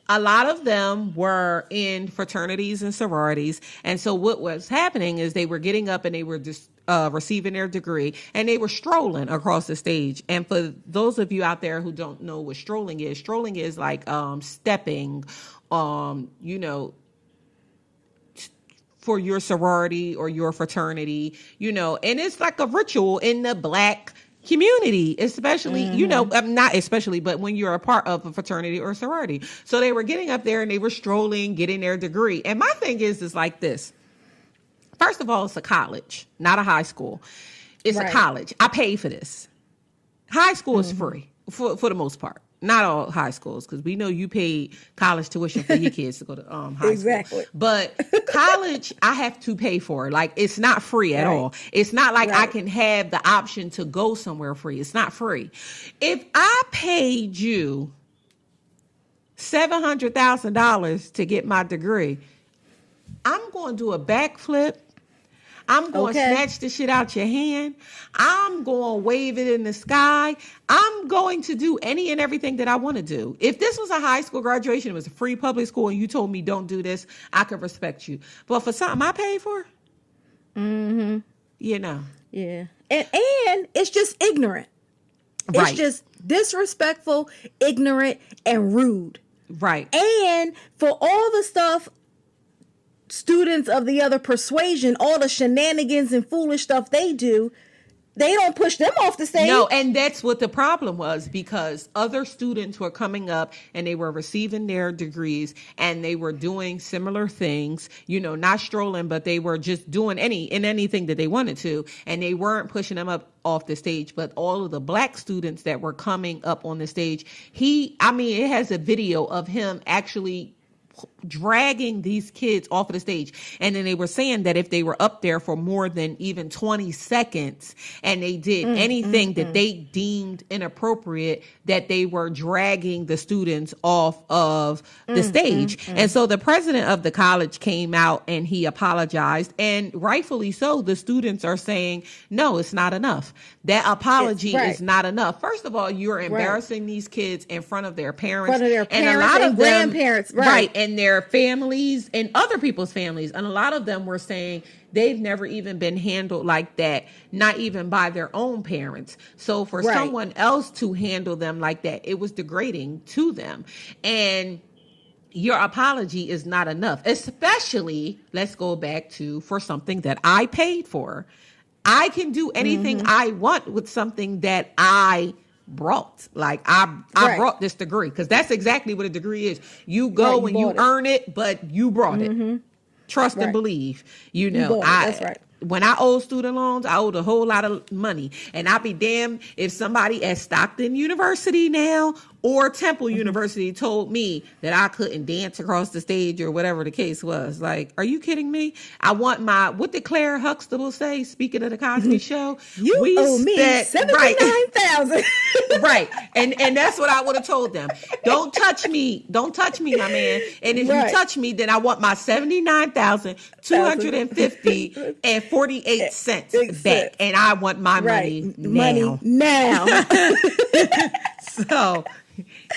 a lot of them were in fraternities and sororities. And so what was happening is they were getting up and they were just receiving their degree, and they were strolling across the stage. And for those of you out there who don't know what strolling is like stepping, for your sorority or your fraternity, and it's like a ritual in the black community, especially, not especially, but when you're a part of a fraternity or sorority. So they were getting up there and they were strolling, getting their degree. And my thing is like this. First of all, it's a college, not a high school. It's a college. I paid for this. High school is free for the most part. Not all high schools, because we know you paid college tuition for your kids to go to high school. But college, I have to pay for. Like, it's not free at all. It's not like I can have the option to go somewhere free. It's not free. If I paid you $700,000 to get my degree, I'm going to do a backflip. I'm going to snatch the shit out your hand. I'm going to wave it in the sky. I'm going to do any and everything that I want to do. If this was a high school graduation, it was a free public school, and you told me don't do this, I could respect you. But for something I paid for, Yeah. And it's just ignorant. Right. It's just disrespectful, ignorant, and rude. Right. And for all the stuff students of the other persuasion, all the shenanigans and foolish stuff they do, they don't push them off the stage. No, and that's what the problem was, because other students were coming up and they were receiving their degrees and they were doing similar things, not strolling, but they were just doing anything that they wanted to, and they weren't pushing them up off the stage. But all of the black students that were coming up on the stage, it has a video of him actually dragging these kids off of the stage. And then they were saying that if they were up there for more than even 20 seconds and they did anything that they deemed inappropriate, that they were dragging the students off of the stage. And so the president of the college came out and he apologized, and rightfully so. The students are saying, no, it's not enough. That apology is not enough. First of all, you're embarrassing these kids in front of their parents, and a lot of grandparents, and their families and other people's families. And a lot of them were saying they've never even been handled like that, not even by their own parents. So for someone else to handle them like that, it was degrading to them. And your apology is not enough, especially, let's go back to, for something that I paid for. I can do anything I want with something that I brought. Like, I brought this degree, because that's exactly what a degree is. You go and you earn it, but you brought it. Trust and believe. That's right. When I owed student loans, I owed a whole lot of money. And I'd be damned if somebody at Stockton University now or Temple University told me that I couldn't dance across the stage or whatever the case was. Like, are you kidding me? I want what did Claire Huxtable say, speaking of the Cosby Show? You owe me $79,000. Right. And that's what I would have told them. Don't touch me. Don't touch me, my man. And if you touch me, then I want my $79,250.48 back. And I want my money now. Money now. So,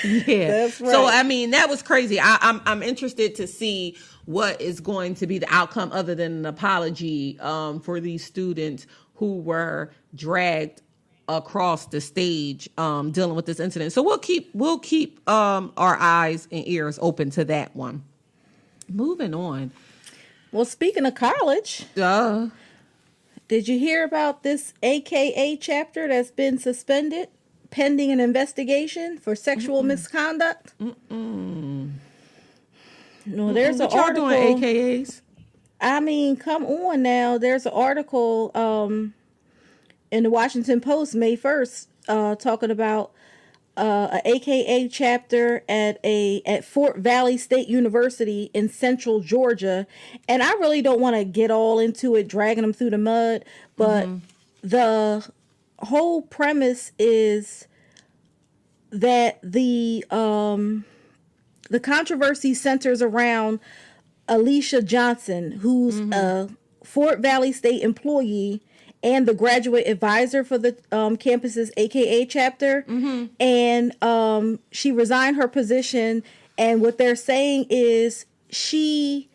Yeah. That's right. So I mean, that was crazy. I'm interested to see what is going to be the outcome other than an apology for these students who were dragged across the stage dealing with this incident. So we'll keep our eyes and ears open to that one. Moving on. Well, speaking of college, did you hear about this AKA chapter that's been suspended pending an investigation for sexual misconduct? No, there's an What y'all article. doing, AKAs? I mean, come on now. There's an article in the Washington Post May 1st talking about a AKA chapter at Fort Valley State University in Central Georgia. And I really don't want to get all into it, dragging them through the mud, but the whole premise is that the controversy centers around Alicia Johnson, who's a Fort Valley State employee and the graduate advisor for the campus's AKA chapter. And she resigned her position. And what they're saying is she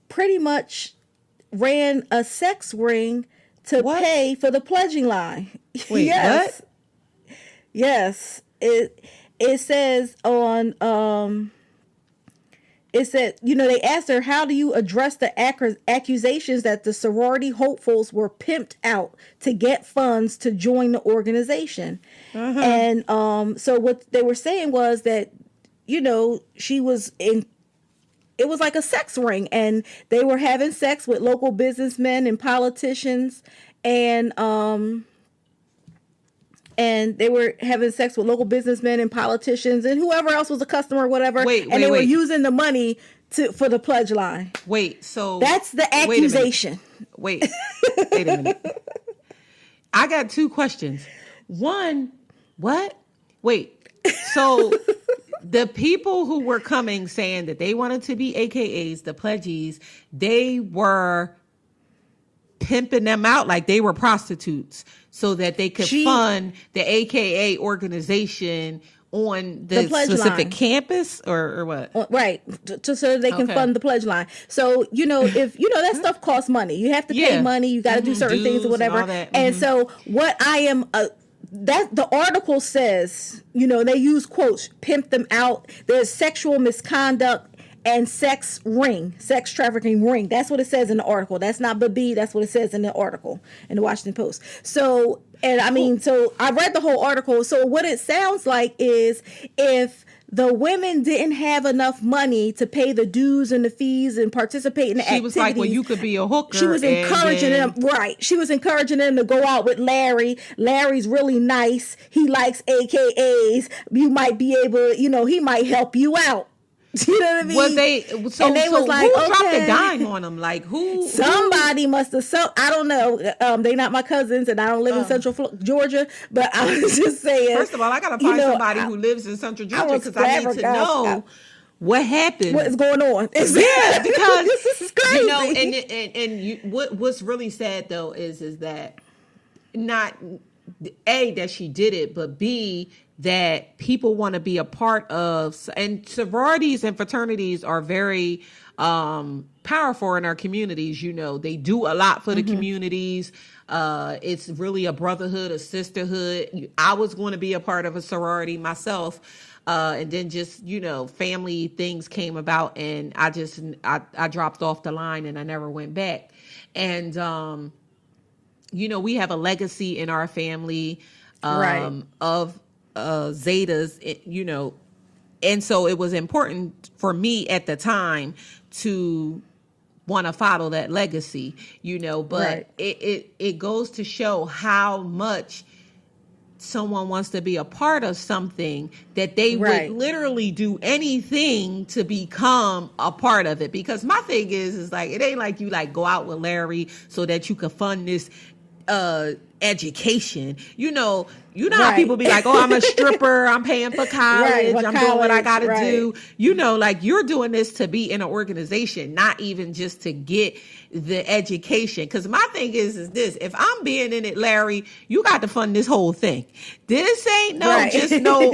pretty much ran a sex ring to pay for the pledging line. Wait, yes. what? Yes. It says on it said, they asked her, how do you address the accusations that the sorority hopefuls were pimped out to get funds to join the organization? And so what they were saying was that, she was in, it was like a sex ring, and they were having sex with local businessmen and politicians, and they were having sex with local businessmen and politicians and whoever else was a customer or whatever. They were using the money for the pledge line. So that's the accusation. Wait a minute. I got two questions. One, what? Wait, so the people who were coming saying that they wanted to be AKAs, the pledgees, they were pimping them out like they were prostitutes so that they could fund the AKA organization on the specific line. Campus or what? Right. So they can fund the pledge line. So, if, that stuff costs money, you have to pay money. You got to do certain things or whatever. And so what I am, that the article says, they use quotes, pimp them out. There's sexual misconduct and sex trafficking ring. That's what it says in the article. That's not Babi. That's what it says in the article in the Washington Post. So, and I mean, so I read the whole article. So what it sounds like is if the women didn't have enough money to pay the dues and the fees and participate in the activities. She was like, well, you could be a hooker. She was encouraging them. Right. She was encouraging them to go out with Larry. Larry's really nice. He likes AKAs. You might be able, he might help you out. You know what I mean? Was they was like, who dropped the dime on them? Like who? Somebody must have. I don't know. They not my cousins, and I don't live in Central Georgia. But I was just saying. First of all, I gotta find somebody who lives in Central Georgia because I need to know what happened. What is going on? Yeah, because this is crazy. What's really sad though is that not A, that she did it, but B, that people want to be a part of, and sororities and fraternities are very powerful in our communities. They do a lot for the communities. It's really a brotherhood, a sisterhood. I was going to be a part of a sorority myself. And then just, family things came about, and I dropped off the line and I never went back. And, we have a legacy in our family of Zetas, and so it was important for me at the time to want to follow that legacy, but it goes to show how much someone wants to be a part of something that they would literally do anything to become a part of it. Because my thing is like, it ain't like you like go out with Larry so that you can fund this education. You know how Right. people be like, oh, I'm a stripper, I'm paying for college, Right, I'm doing what I gotta college, do. You know, like you're doing this to be in an organization, not even just to get the education. Because my thing is this: if I'm being in it, Larry, you got to fund this whole thing. This ain't just no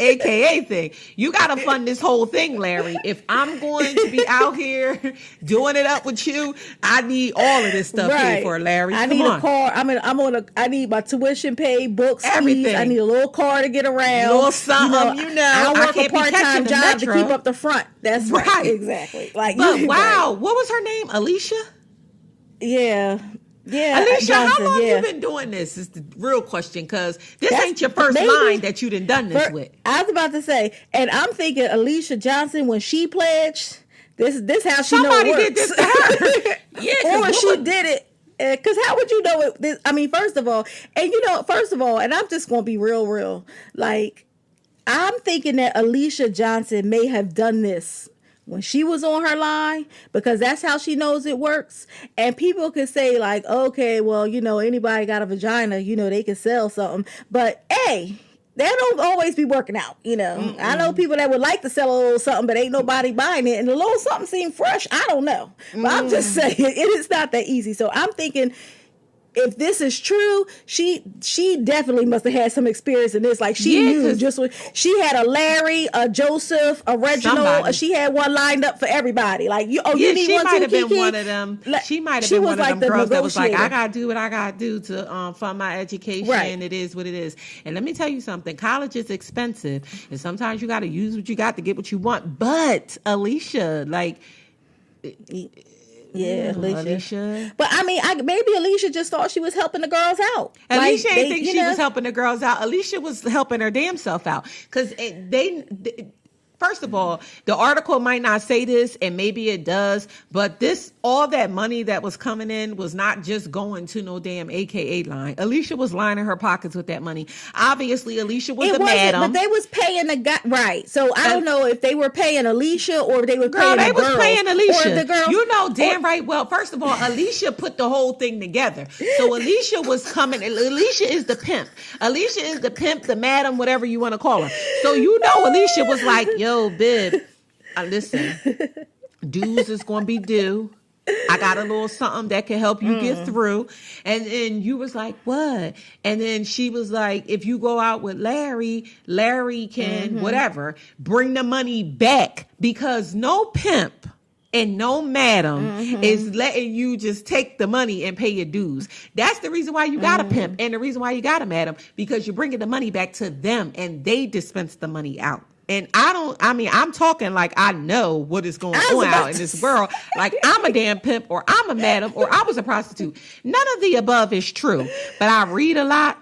AKA thing. You got to fund this whole thing, Larry. If I'm going to be out here doing it up with you, I need all of this stuff paid for, Larry. I need a car. I need my tuition paid, books, everything. Fees. I need a little car to get around. A little something, I work can't a part-time job to keep up the front. That's right. Exactly. Like, but wow, what was her name? Alicia? Yeah. Alicia, Johnson, how long you been doing this is the real question, because this ain't your first line that you done this with. I was about to say, and I'm thinking Alicia Johnson, when she pledged, this how she know it works. Somebody did this to her. Yeah, or she did it. Because how would you know it? I mean, first of all, and I'm just going to be real. Like, I'm thinking that Alicia Johnson may have done this when she was on her line, because that's how she knows it works. And people could say like, okay, well, anybody got a vagina, they can sell something. But hey, that don't always be working out, Mm-mm. I know people that would like to sell a little something, but ain't nobody buying it. And a little something seem fresh. I don't know. But I'm just saying, it is not that easy. So I'm thinking, if this is true, she definitely must have had some experience in this. Like, she knew she had a Larry, a Joseph, a Reginald. She had one lined up for everybody. Like, you need she one might too, have been Kiki? one of them. She might have been one of them girls that was like, I gotta do what I gotta do to fund my education. Right. It is what it is. And let me tell you something: college is expensive, and sometimes you got to use what you got to get what you want. But Alicia, like. Yeah, Alicia. But I mean, maybe Alicia just thought she was helping the girls out. Alicia ain't think she was helping the girls out. Alicia was helping her damn self out, because first of all, the article might not say this, and maybe it does, but all that money that was coming in was not just going to no damn AKA line. Alicia was lining her pockets with that money. Obviously, Alicia was the madam. But they was paying the guy, right? So I don't know if they were paying Alicia or they were paying the girls. They was paying Alicia. Or the girl, you know damn right well. First of all, Alicia put the whole thing together. So Alicia was coming. Alicia is the pimp. Alicia is the pimp, the madam, whatever you want to call her. So Alicia was like, yo, bib, listen, dues is going to be due. I got a little something that can help you get through. And then you was like, what? And then she was like, if you go out with Larry can, whatever, bring the money back, because no pimp and no madam is letting you just take the money and pay your dues. That's the reason why you got a pimp, and the reason why you got a madam, because you're bringing the money back to them and they dispense the money out. And I'm talking like I know what is going on out in this world. Like, I'm a damn pimp, or I'm a madam, or I was a prostitute. None of the above is true. But I read a lot,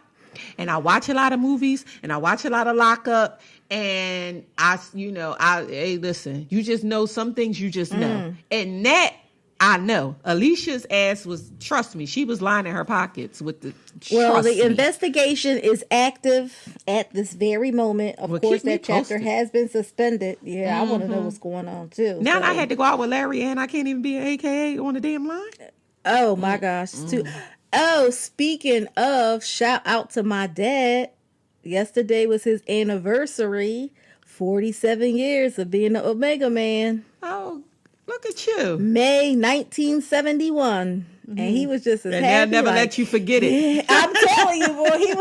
and I watch a lot of movies, and I watch a lot of Lockup. And hey, listen, you just know some things, you just know. And that, I know. Alicia's ass was, trust me, she was lining her pockets with the, investigation is active at this very moment. Of course, that chapter has been suspended. Yeah, I want to know what's going on, too. Now I had to go out with Larry, and I can't even be an AKA on the damn line. Oh, my gosh. Oh, speaking of, shout out to my dad. Yesterday was his anniversary. 47 years of being the Omega Man. Oh, look at you. May 1971. And he was just as happy. And they'll never let you forget it. Yeah, I'm telling you, boy, he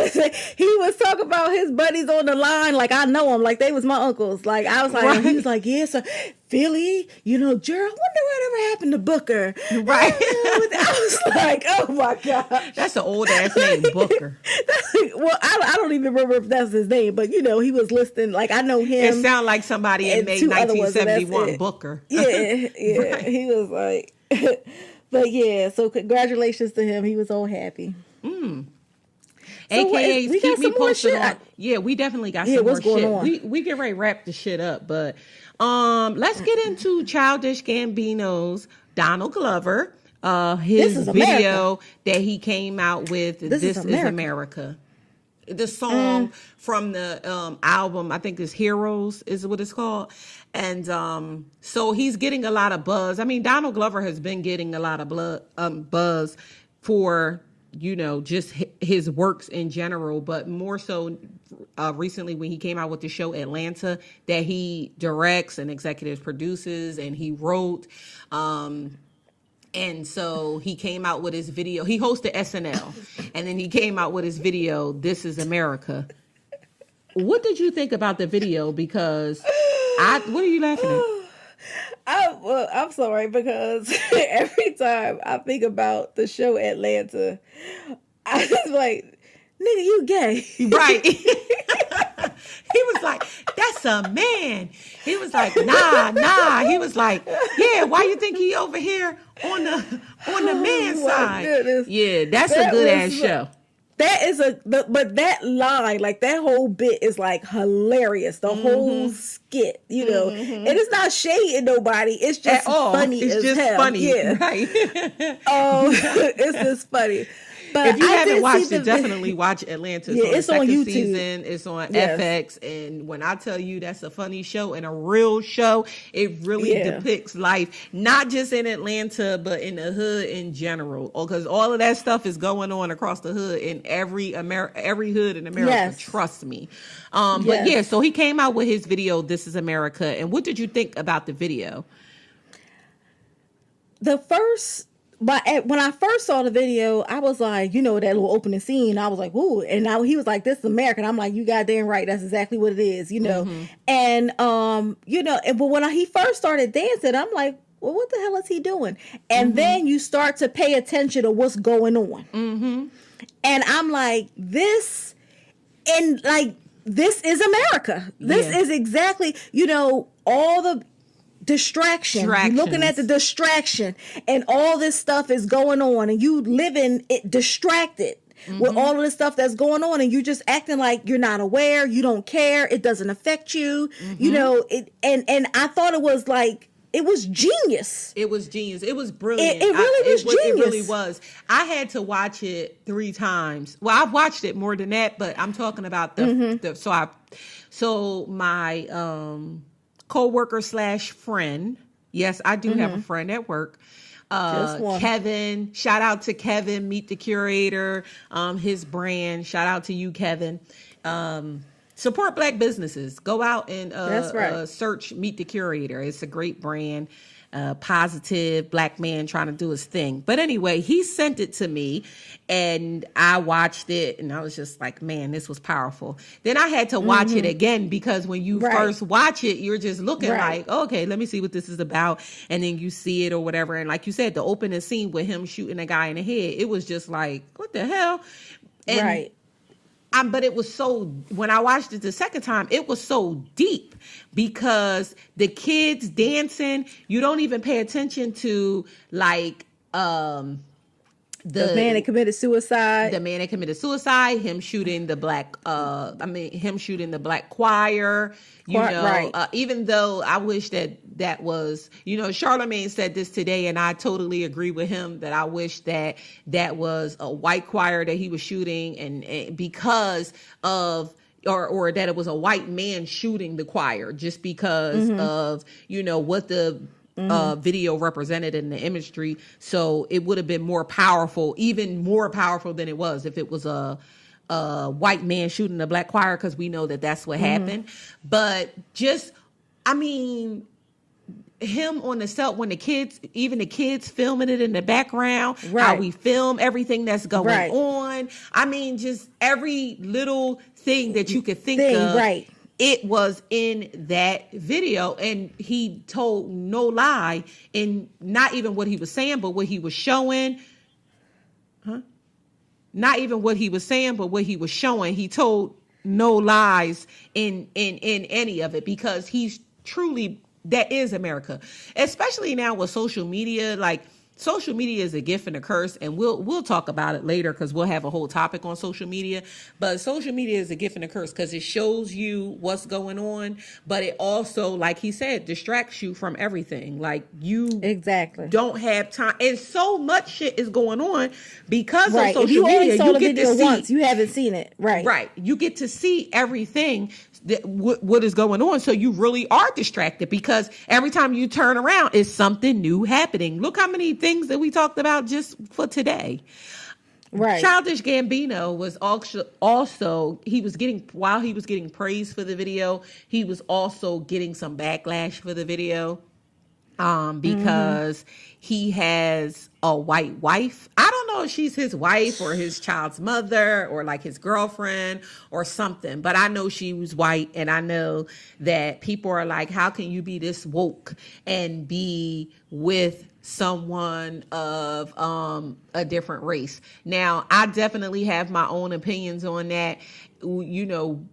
was talking about his buddies on the line like I know them, like they was my uncles. Like I was like, right. He was like, yeah, so Philly, Gerald, I wonder whatever happened to Booker. Right. I was like, oh my God. That's an old ass name, Booker. Well, I don't even remember if that's his name, but he was listing, like I know him. It sounded like somebody in May 1971, Booker. Yeah, right. He was like... But yeah, so congratulations to him. He was all happy. So AKAs, keep me posted on. Yeah, we definitely got some more shit. We get ready to wrap the shit up, but let's get into Childish Gambino's Donald Glover. His video that he came out with. This is America. The song from the album, I think it's Heroes is what it's called. And so he's getting a lot of buzz. I mean, Donald Glover has been getting a lot of buzz for just his works in general, but more so recently when he came out with the show Atlanta that he directs and executive produces and he wrote. And so he came out with his video. He hosted SNL, and then he came out with his video, This Is America. What did you think about the video? Because what are you laughing at? I'm sorry, because every time I think about the show Atlanta, I was like, nigga, you gay. Right. He was like, that's a man. He was like, nah. He was like, yeah, why you think he over here on the man side? Goodness. Yeah, that's a good ass show. That is but that line, like that whole bit is like hilarious. The whole skit, and it's not shading nobody. It's just funny it's as just hell. funny, Yeah. right? It's just funny. But if you haven't watched it, definitely watch Atlanta. It's on YouTube. Season. It's on FX. And when I tell you that's a funny show and a real show, it really depicts life, not just in Atlanta, but in the hood in general. Because all of that stuff is going on across the hood in every hood in America. Yes. Trust me. But yeah, so he came out with his video, This Is America. And what did you think about the video? When I first saw the video, I was like, that little opening scene, I was like, ooh. And now he was like, this is American. I'm like, you goddamn right. That's exactly what it is, And, but when he first started dancing, I'm like, well, what the hell is he doing? And then you start to pay attention to what's going on. And I'm like, this is America. This is exactly, all the distraction. You're looking at the distraction and all this stuff is going on and you living it distracted with all of this stuff that's going on and you just acting like you're not aware, you don't care, it doesn't affect you, and I thought it was like, it was genius. It was genius. It was brilliant. It really was genius. It really was. I had to watch it 3 times. Well, I've watched it more than that, but I'm talking about so my co-worker / friend. Yes, I do have a friend at work. Kevin, shout out to Kevin, Meet the Curator, his brand. Shout out to you, Kevin. Support Black businesses. Go out and search Meet the Curator. It's a great brand. Positive Black man trying to do his thing. But anyway, he sent it to me and I watched it and I was just like, man, this was powerful. Then I had to watch it again because when you first watch it, you're just looking like, okay, let me see what this is about. And then you see it or whatever. And like you said, the opening scene with him shooting a guy in the head, it was just like, what the hell? And but it was so, when I watched it the second time, it was so deep because the kids dancing, you don't even pay attention to like, the man that committed suicide. The man that committed suicide, him shooting the black, him shooting the black choir, even though I wish that was, Charlamagne said this today and I totally agree with him that I wish that was a white choir that he was shooting and because of, or that it was a white man shooting the choir just because of, what the video represented in the imagery. So it would have been more powerful, even more powerful than it was if it was a white man shooting a black choir, because we know that that's what happened. But just, him on the set when the kids filming it in the background, how we film everything that's going on. Just every little thing that you could think of. It was in that video, and he told no lie in not even what he was saying, but what he was showing. Not even what he was saying, but what he was showing. He told no lies in any of it because he's truly, that is America. Especially now with social media, like social media is a gift and a curse, and we'll talk about it later because we'll have a whole topic on social media. But social media is a gift and a curse because it shows you what's going on, but it also, like he said, distracts you from everything. Like you don't have time, and so much shit is going on because of social if you media. Only saw you the get video to see once, you haven't seen it, right. You get to see everything. What is going on, so you really are distracted because every time you turn around is something new happening. Look how many things that we talked about just for today. Right. Childish Gambino was also he was getting, while he was getting praise for the video, he was also getting some backlash for the video. Because he has a white wife. I don't know if she's his wife or his child's mother or like his girlfriend or something, but I know she was white, and I know that people are like, how can you be this woke and be with someone of a different race? Now, I definitely have my own opinions on that. You know,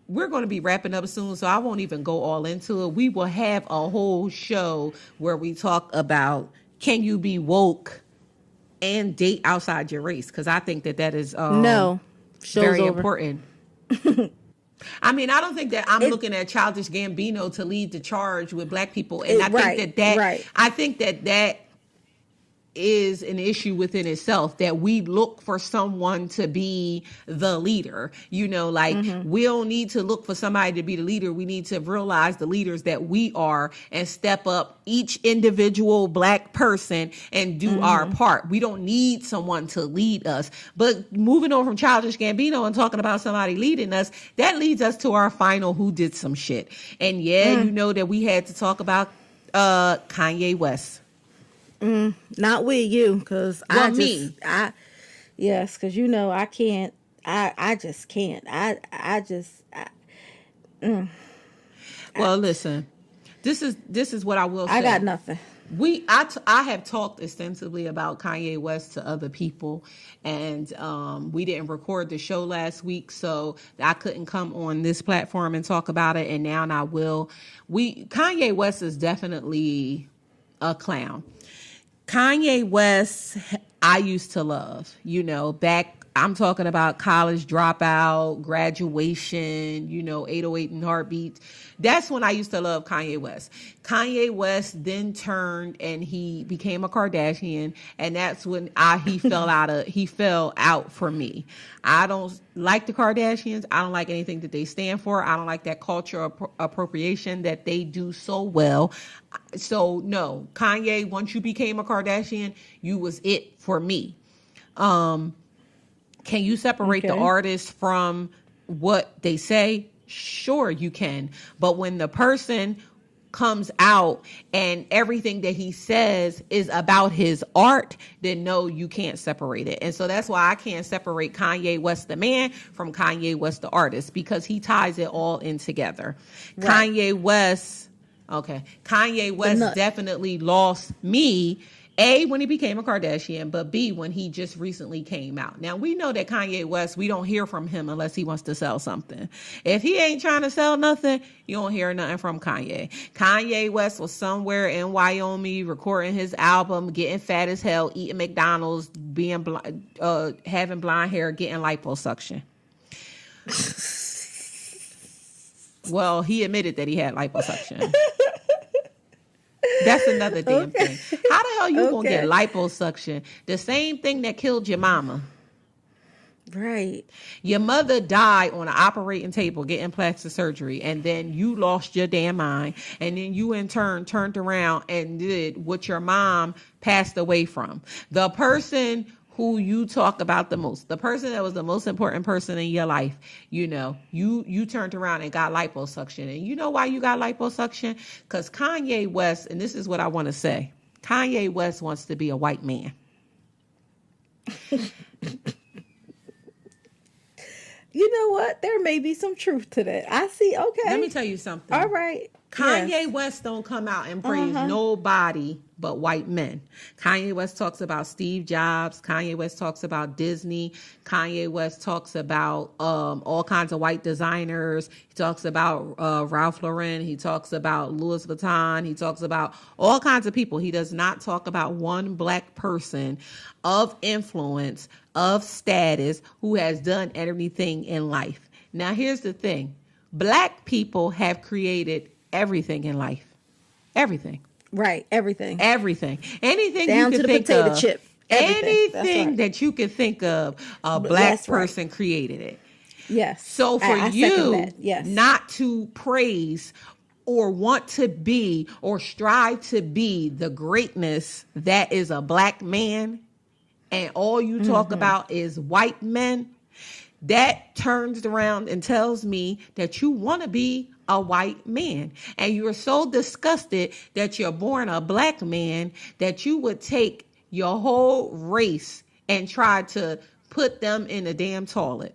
we're going to be wrapping up soon, so I won't even go all into it. We will have a whole show where we talk about, can you be woke and date outside your race? Because I think that is No, show's very over. important. I mean, I don't think that I'm looking at Childish Gambino to lead the charge with black people, and I think I think that is an issue within itself, that we look for someone to be the leader. You know, like we don't need to look for somebody to be the leader. We need to realize the leaders that we are and step up, each individual black person, and do our part. We don't need someone to lead us. But moving on from Childish Gambino and talking about somebody leading us, that leads us to our final who did some shit. And you know that we had to talk about Kanye West. Not with you, because yes, because you know I can't. I just can't. Well, listen, this is what I will say. I got nothing. I have talked extensively about Kanye West to other people, and we didn't record the show last week, so I couldn't come on this platform and talk about it, and now I will. Kanye West is definitely a clown. Kanye West, I used to love, you know, back, I'm talking about college dropout, graduation, you know, 808 and Heartbeats. That's when I used to love Kanye West. Kanye West then turned and he became a Kardashian, and that's when he fell out for me. I don't like the Kardashians. I don't like anything that they stand for. I don't like that culture appropriation that they do so well. So no, Kanye, once you became a Kardashian, you was it for me. Can you separate the artist from what they say? Sure, you can. But when the person comes out and everything that he says is about his art, then no, you can't separate it. And so that's why I can't separate Kanye West the man from Kanye West the artist, because he ties it all in together. Right. Kanye West definitely lost me, A, when he became a Kardashian, but B, when he just recently came out. Now, we know that Kanye West, we don't hear from him unless he wants to sell something. If he ain't trying to sell nothing, you don't hear nothing from Kanye. Kanye West was somewhere in Wyoming recording his album, getting fat as hell, eating McDonald's, being having blonde hair, getting liposuction. Well, he admitted that he had liposuction. That's another damn thing. How the hell you gonna get liposuction? The same thing that killed your mama. Right. Your mother died on an operating table getting plastic surgery, and then you lost your damn mind, and then you in turn turned around and did what your mom passed away from. The person who you talk about the most, the person that was the most important person in your life, you know, you turned around and got liposuction. And you know why you got liposuction? Because Kanye West, and this is what I want to say, Kanye West wants to be a white man. You know what? There may be some truth to that. I see. Okay. Let me tell you something. All right. Kanye West don't come out and praise nobody but white men. Kanye West talks about Steve Jobs. Kanye West talks about Disney. Kanye West talks about all kinds of white designers. He talks about Ralph Lauren. He talks about Louis Vuitton. He talks about all kinds of people. He does not talk about one black person of influence, of status, who has done anything in life. Now, here's the thing. Black people have created everything in life. Everything. Right. Everything. Everything. Anything down you to can the think potato of. chip. Anything that you can think of, a black person created it. Yes. So for you not to praise or want to be or strive to be the greatness that is a black man, and all you talk about is white men, that turns around and tells me that you want to be a white man. And you're so disgusted that you're born a black man that you would take your whole race and try to put them in a damn toilet.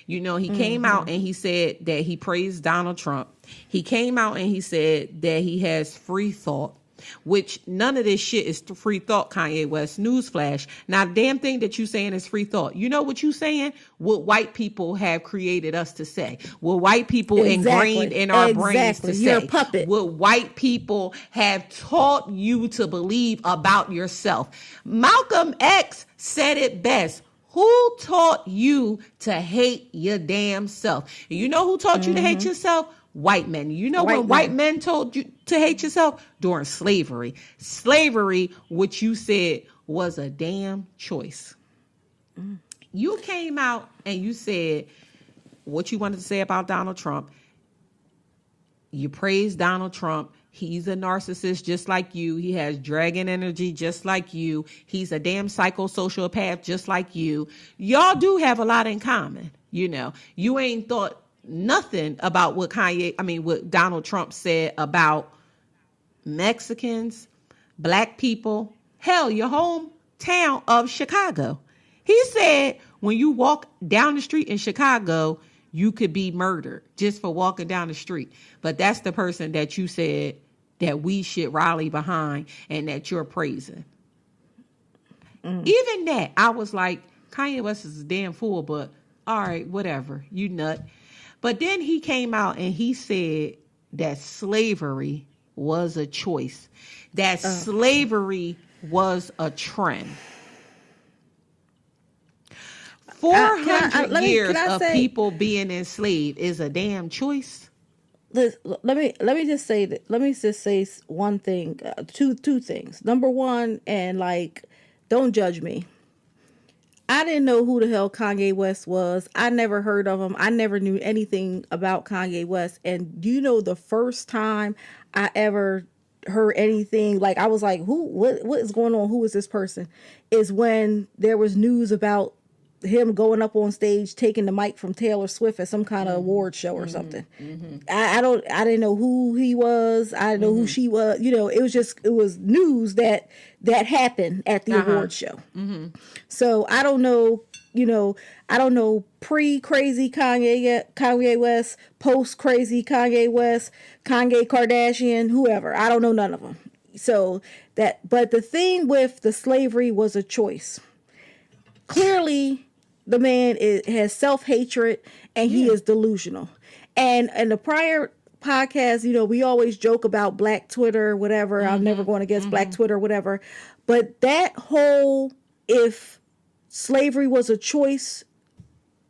You know, he came out and he said that he praised Donald Trump. He came out and he said that he has free thought, which none of this shit is free thought, Kanye West. Newsflash. Now, the damn thing that you saying is free thought. You know what you saying? What white people have created us to say. What white people ingrained in our brains to say. You're a puppet. What white people have taught you to believe about yourself. Malcolm X said it best. Who taught you to hate your damn self? And you know who taught you to hate yourself? White men. You know when white men told you to hate yourself? During slavery. Slavery, which you said was a damn choice. You came out and you said what you wanted to say about Donald Trump. You praised Donald Trump. He's a narcissist just like you. He has dragon energy just like you. He's a damn psychosocial just like you. Y'all do have a lot in common. You know, you ain't thought nothing about what what Donald Trump said about Mexicans, black people, hell, your hometown of Chicago. He said when you walk down the street in Chicago, you could be murdered just for walking down the street. But that's the person that you said that we should rally behind and that you're praising. Even that, I was like, Kanye West is a damn fool, but all right, whatever, you nut. But then he came out and he said that slavery was a choice, that slavery was a trend. 400 years of people being enslaved is a damn choice. Let me just say that. Let me just say one thing, two things. Number one, and like, don't judge me. I didn't know who the hell Kanye West was. I never heard of him. I never knew anything about Kanye West. And do you know the first time I ever heard anything, like I was like, what is going on? Who is this person? Is when there was news about him going up on stage taking the mic from Taylor Swift at some kind of award show or something. I didn't know who he was. I didn't know who she was. You know, it was news that happened at the award show. So I don't know, I don't know pre-crazy Kanye West, post-crazy Kanye West, Kanye Kardashian, whoever. I don't know none of them. So but the thing with the slavery was a choice. Clearly, the man has self-hatred and he is delusional. And in the prior podcast, we always joke about Black Twitter, whatever. I'm never going against Black Twitter, whatever. But that whole, if slavery was a choice,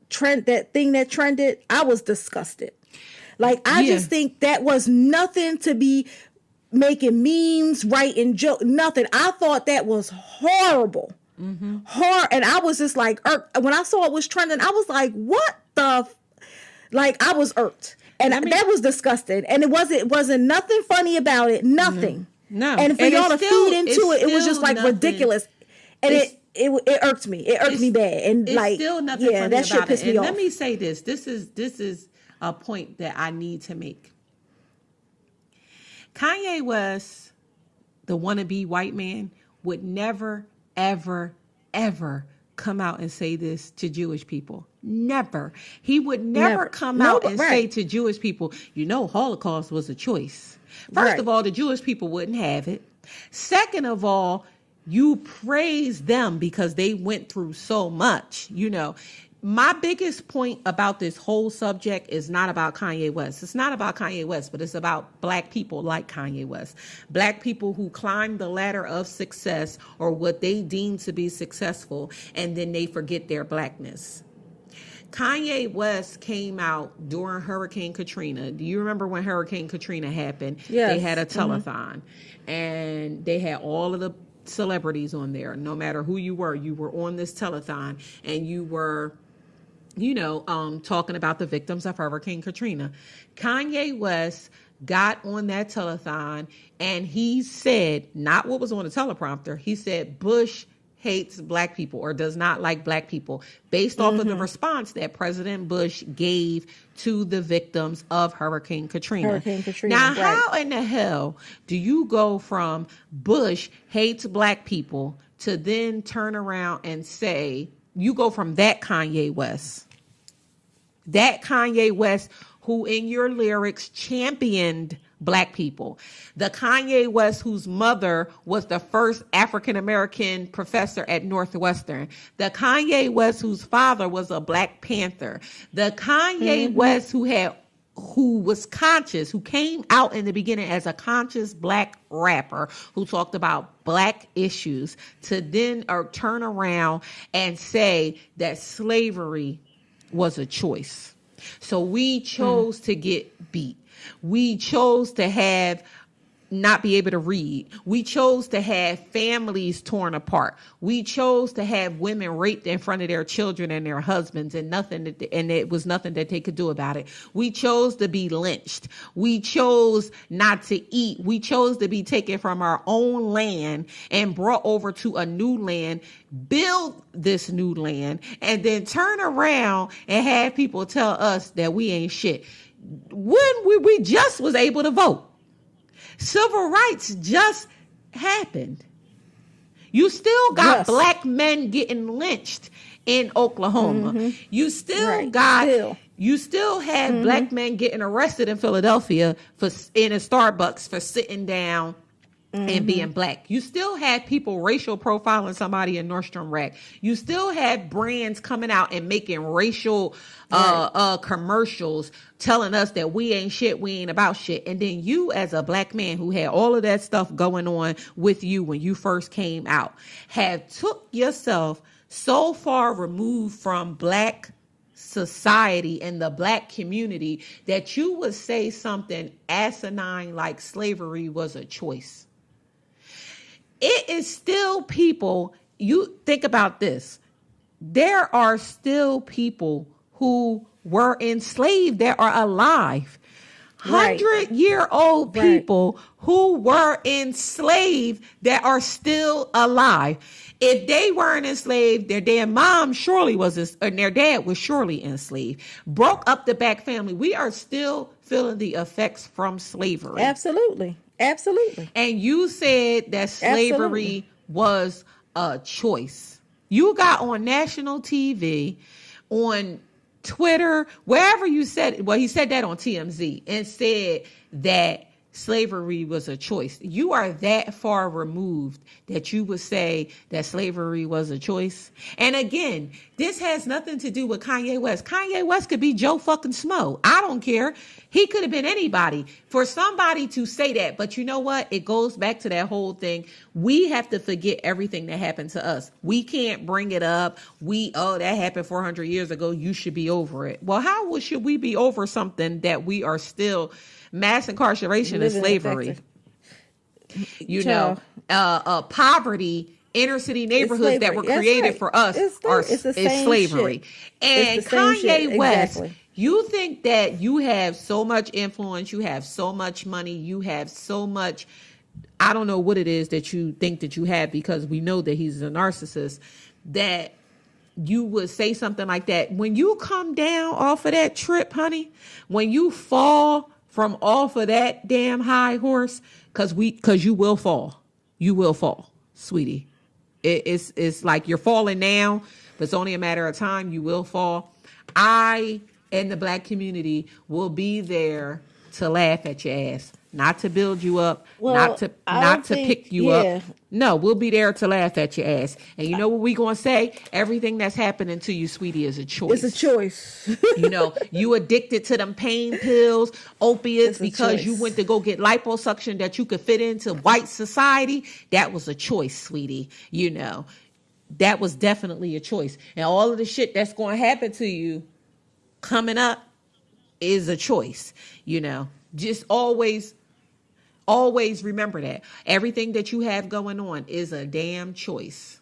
that thing that trended, I was disgusted. Like, I just think that was nothing to be making memes, writing jokes, nothing. I thought that was horrible. Hard, and I was just like, when I saw it was trending, I was like, what the like, I was irked, and that was disgusting, and it wasn't nothing funny about it, nothing. No. And for y'all to feed into it was just like nothing. Ridiculous, and it irked me. It irked me bad, and like, still nothing funny that shit pissed me off. Let me say this. This is a point that I need to make. Kanye West, the wannabe white man, would never, ever come out and say this to Jewish people. Never. He would never come out and say to Jewish people, Holocaust was a choice. First of all, the Jewish people wouldn't have it. Second of all, you praise them because they went through so much. My biggest point about this whole subject is not about Kanye West. It's not about Kanye West, but it's about Black people like Kanye West. Black people who climb the ladder of success, or what they deem to be successful, and then they forget their Blackness. Kanye West came out during Hurricane Katrina. Do you remember when Hurricane Katrina happened? Yes. They had a telethon, and they had all of the celebrities on there. No matter who you were on this telethon, and you were talking about the victims of Hurricane Katrina. Kanye West got on that telethon and he said, not what was on the teleprompter, he said, Bush hates black people or does not like black people based off of the response that President Bush gave to the victims of Hurricane Katrina. Hurricane Katrina, Now, right. how in the hell do you go from Bush hates black people to then turn around and say, you go from that Kanye West who in your lyrics championed black people, the Kanye West whose mother was the first African-American professor at Northwestern, the Kanye West whose father was a Black Panther, the Kanye West who was conscious, who came out in the beginning as a conscious black rapper who talked about black issues, to then turn around and say that slavery was a choice. So we chose to get beat. We chose to not be able to read. We chose to have families torn apart. We chose to have women raped in front of their children and their husbands, and it was nothing that they could do about it. We chose to be lynched. We chose not to eat. We chose to be taken from our own land and brought over to a new land, build this new land, and then turn around and have people tell us that we ain't shit. When we just was able to vote. Civil rights just happened. You still got black men getting lynched in Oklahoma. You still you still have black men getting arrested in Philadelphia in a Starbucks for sitting down and being black. You still had people racial profiling somebody in Nordstrom Rack. You still had brands coming out and making racial commercials telling us that we ain't shit, we ain't about shit. And then you, as a black man who had all of that stuff going on with you when you first came out, have took yourself so far removed from black society and the black community that you would say something asinine like slavery was a choice. It is still people, you think about this, there are still people who were enslaved that are alive. 100-year-old people who were enslaved that are still alive. If they weren't enslaved, their damn mom surely was, and their dad was surely enslaved. Broke up the back family. We are still feeling the effects from slavery. Absolutely. And you said that slavery was a choice. You got on national TV, on Twitter, wherever you said, well, he said that on TMZ and said that slavery was a choice. You are that far removed that you would say that slavery was a choice. And again, this has nothing to do with Kanye West. Kanye West could be Joe fucking Smo. I don't care. He could have been anybody. For somebody to say that, but you know what? It goes back to that whole thing. We have to forget everything that happened to us. We can't bring it up. That happened 400 years ago. You should be over it. Well, should we be over something that we are still mass incarceration and slavery? Poverty, inner city neighborhoods that were created for us is slavery. And Kanye West, you think that you have so much influence, you have so much money, you have so much, I don't know what it is that you think that you have, because we know that he's a narcissist, that you would say something like that. When you come down off of that trip, honey, when you fall from off of that damn high horse, because you will fall. You will fall, sweetie. It's like you're falling now, but it's only a matter of time. You will fall. I and the black community will be there to laugh at your ass, not to build you up, not to pick you up. No, we'll be there to laugh at your ass. And you know what we gonna say? Everything that's happening to you, sweetie, is a choice. It's a choice. You addicted to them pain pills, opiates, because you went to go get liposuction that you could fit into white society. That was a choice, sweetie. That was definitely a choice. And all of the shit that's going to happen to you coming up is a choice. Just always remember that everything that you have going on is a damn choice.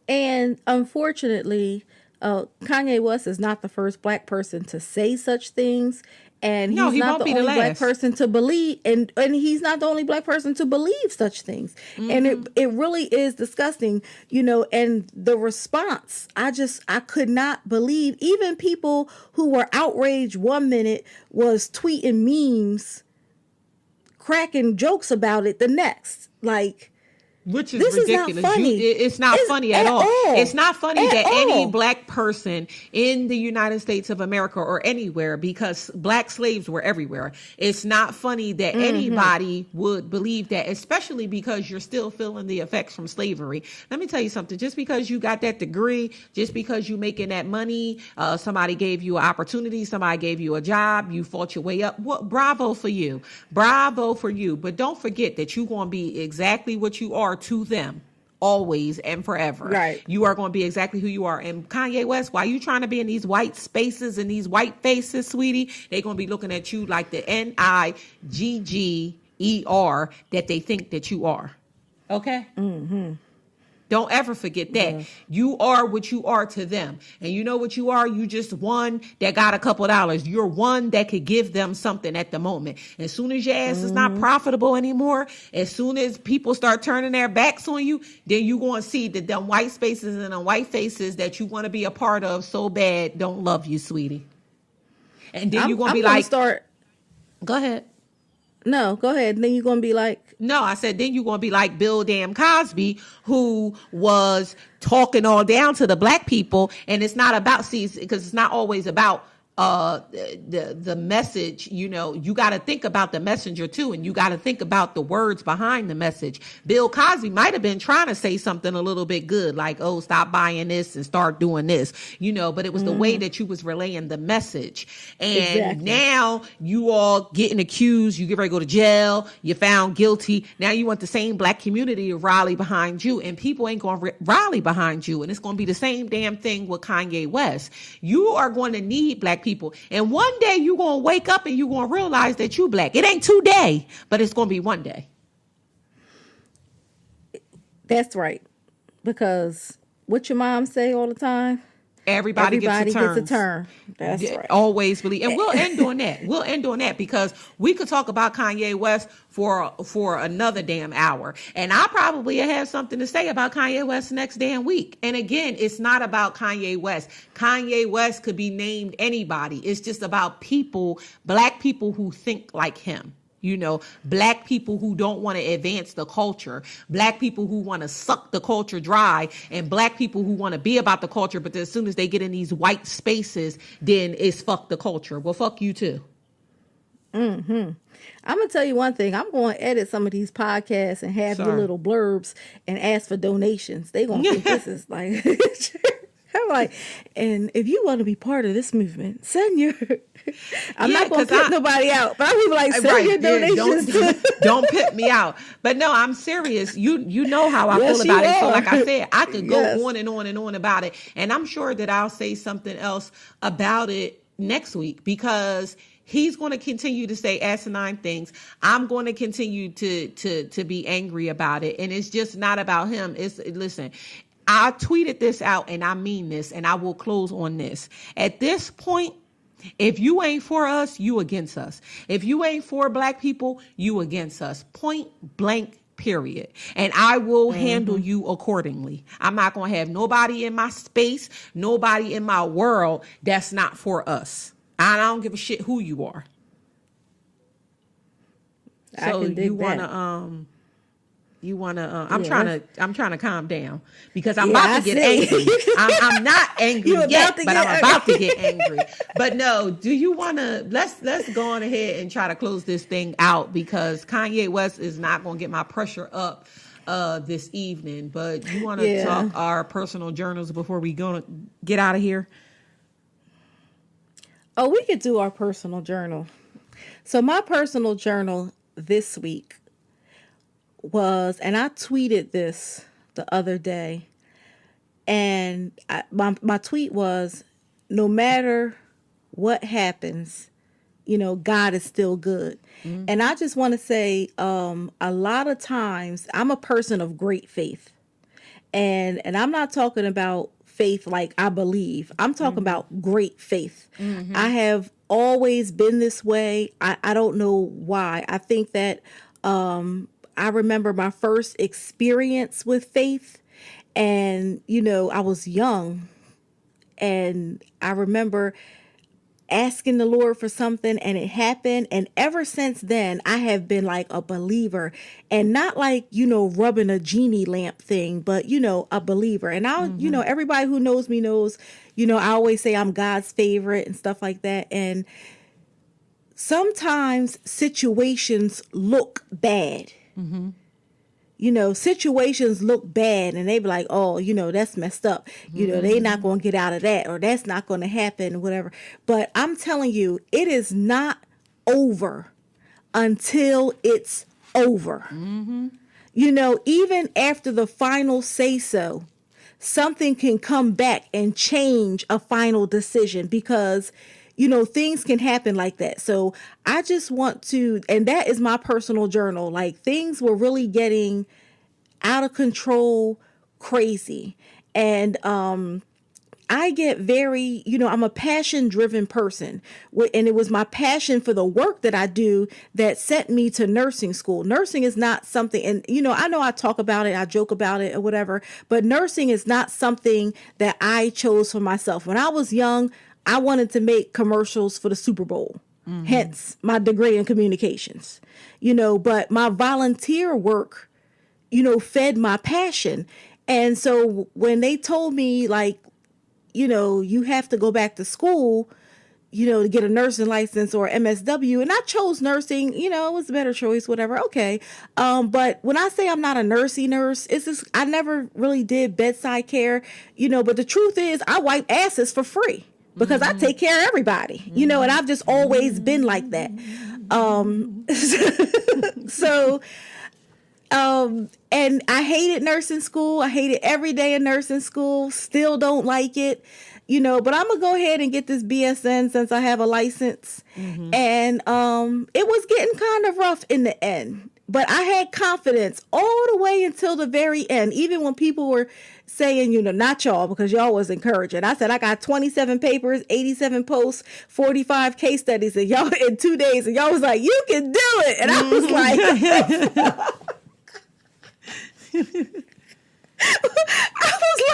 And unfortunately, Kanye West is not the first black person to say such things. And No, he's he not won't the be the only black last. person to believe, and he's not the only black person to believe such things. And it really is disgusting, and the response, I could not believe. Even people who were outraged one minute was tweeting memes, cracking jokes about it the next. Like, Which is this is not ridiculous. funny. It's not funny at all. It's not funny At that any all. black person in the United States of America or anywhere, because black slaves were everywhere, it's not funny that anybody would believe that, especially because you're still feeling the effects from slavery. Let me tell you something. Just because you got that degree, just because you making that money, somebody gave you an opportunity, somebody gave you a job, you fought your way up. What? Bravo for you. Bravo for you. But don't forget that you're going to be exactly what you are to them, always and forever. Right. You are going to be exactly who you are. And Kanye West, while you trying to be in these white spaces and these white faces, sweetie, they're going to be looking at you like the Nigger that they think that you are. Okay? Don't ever forget that. Yeah. You are what you are to them. And you know what you are? You just one that got a couple dollars. You're one that could give them something at the moment. As soon as your ass is not profitable anymore, as soon as people start turning their backs on you, then you're going to see that them white spaces and the white faces that you want to be a part of so bad don't love you, sweetie. And then you're going to be like, go ahead. No, go ahead. And then you're going to be like, no, I said, then you're going to be like Bill damn Cosby, who was talking all down to the black people. And it's not about, because it's not always about the message. You got to think about the messenger too, and you got to think about the words behind the message. Bill Cosby might have been trying to say something a little bit good, like, oh, stop buying this and start doing this, but it was the way that you was relaying the message. And now you all getting accused, you get ready to go to jail, you found guilty. Now you want the same black community to rally behind you, and people ain't going to rally behind you. And it's going to be the same damn thing with Kanye West. You are going to need black people. And one day you're going to wake up and you're going to realize that you black. It ain't today, but it's going to be one day. that's right. Because what your mom say all the time? Everybody gets a turn. That's right. Always believe. And we'll end on that. We'll end on that because we could talk about Kanye West for another damn hour. And I probably have something to say about Kanye West next damn week. And again, it's not about Kanye West. Kanye West could be named anybody. It's just about people, black people who think like him. Black people who don't want to advance the culture, black people who want to suck the culture dry, and black people who want to be about the culture, but as soon as they get in these white spaces, then it's fuck the culture. Well, fuck you too. I'm going to tell you one thing. I'm going to edit some of these podcasts and have your little blurbs and ask for donations. They going to think this is like... I'm like, and if you want to be part of this movement, send your... I'm not going to put nobody out, but I'm going to be like, send your donations. Don't put me out. But no, I'm serious. You know how I feel about it. So like I said, I could go on and on and on about it. And I'm sure that I'll say something else about it next week because he's going to continue to say asinine things. I'm going to continue to be angry about it. And it's just not about him. Listen, I tweeted this out and I mean this, and I will close on this. At this point, if you ain't for us, you against us. If you ain't for black people, you against us. Point blank, period. And I will handle you accordingly. I'm not going to have nobody in my space, nobody in my world that's not for us. I don't give a shit who you are. So you want to I'm trying to calm down because I'm about to get angry. I'm not angry yet, but I'm about to get angry. But no, do you want to, let's go on ahead and try to close this thing out because Kanye West is not going to get my pressure up this evening. But you want to talk our personal journals before we get out of here? Oh, we could do our personal journal. So my personal journal this week was, and I tweeted this the other day, and my tweet was, no matter what happens, God is still good. Mm-hmm. And I just want to say, a lot of times I'm a person of great faith, and I'm not talking about faith like I believe. I'm talking about great faith. Mm-hmm. I have always been this way. I don't know why. I think that I remember my first experience with faith, and, I was young, and I remember asking the Lord for something and it happened. And ever since then, I have been like a believer, and not like, rubbing a genie lamp thing, but, a believer. And everybody who knows me knows, I always say I'm God's favorite and stuff like that. And sometimes situations look bad. Situations look bad, and they be like, oh, that's messed up. They not going to get out of that, or that's not going to happen, whatever. But I'm telling you, it is not over until it's over. Even after the final say so, something can come back and change a final decision, because things can happen like that. So I just want to, and that is my personal journal. Like, things were really getting out of control, crazy. And I get very, I'm a passion driven person. And it was my passion for the work that I do that sent me to nursing school. Nursing is not something, and, I know I talk about it, I joke about it or whatever, but nursing is not something that I chose for myself. When I was young, I wanted to make commercials for the Super Bowl, hence my degree in communications, but my volunteer work, fed my passion. And so when they told me, like, you have to go back to school, to get a nursing license or MSW, and I chose nursing, it was a better choice, whatever. Okay. But when I say I'm not a nursey nurse, it's just, I never really did bedside care, but the truth is I wipe asses for free, because I take care of everybody, and I've just always been like that. And I hated nursing school. I hated every day of nursing school. Still don't like it, but I'm gonna go ahead and get this BSN since I have a license. And it was getting kind of rough in the end, but I had confidence all the way until the very end. Even when people were saying, not y'all, because y'all was encouraging. I said, I got 27 papers, 87 posts, 45 case studies, and y'all in 2 days, and y'all was like, you can do it. And I was like, I was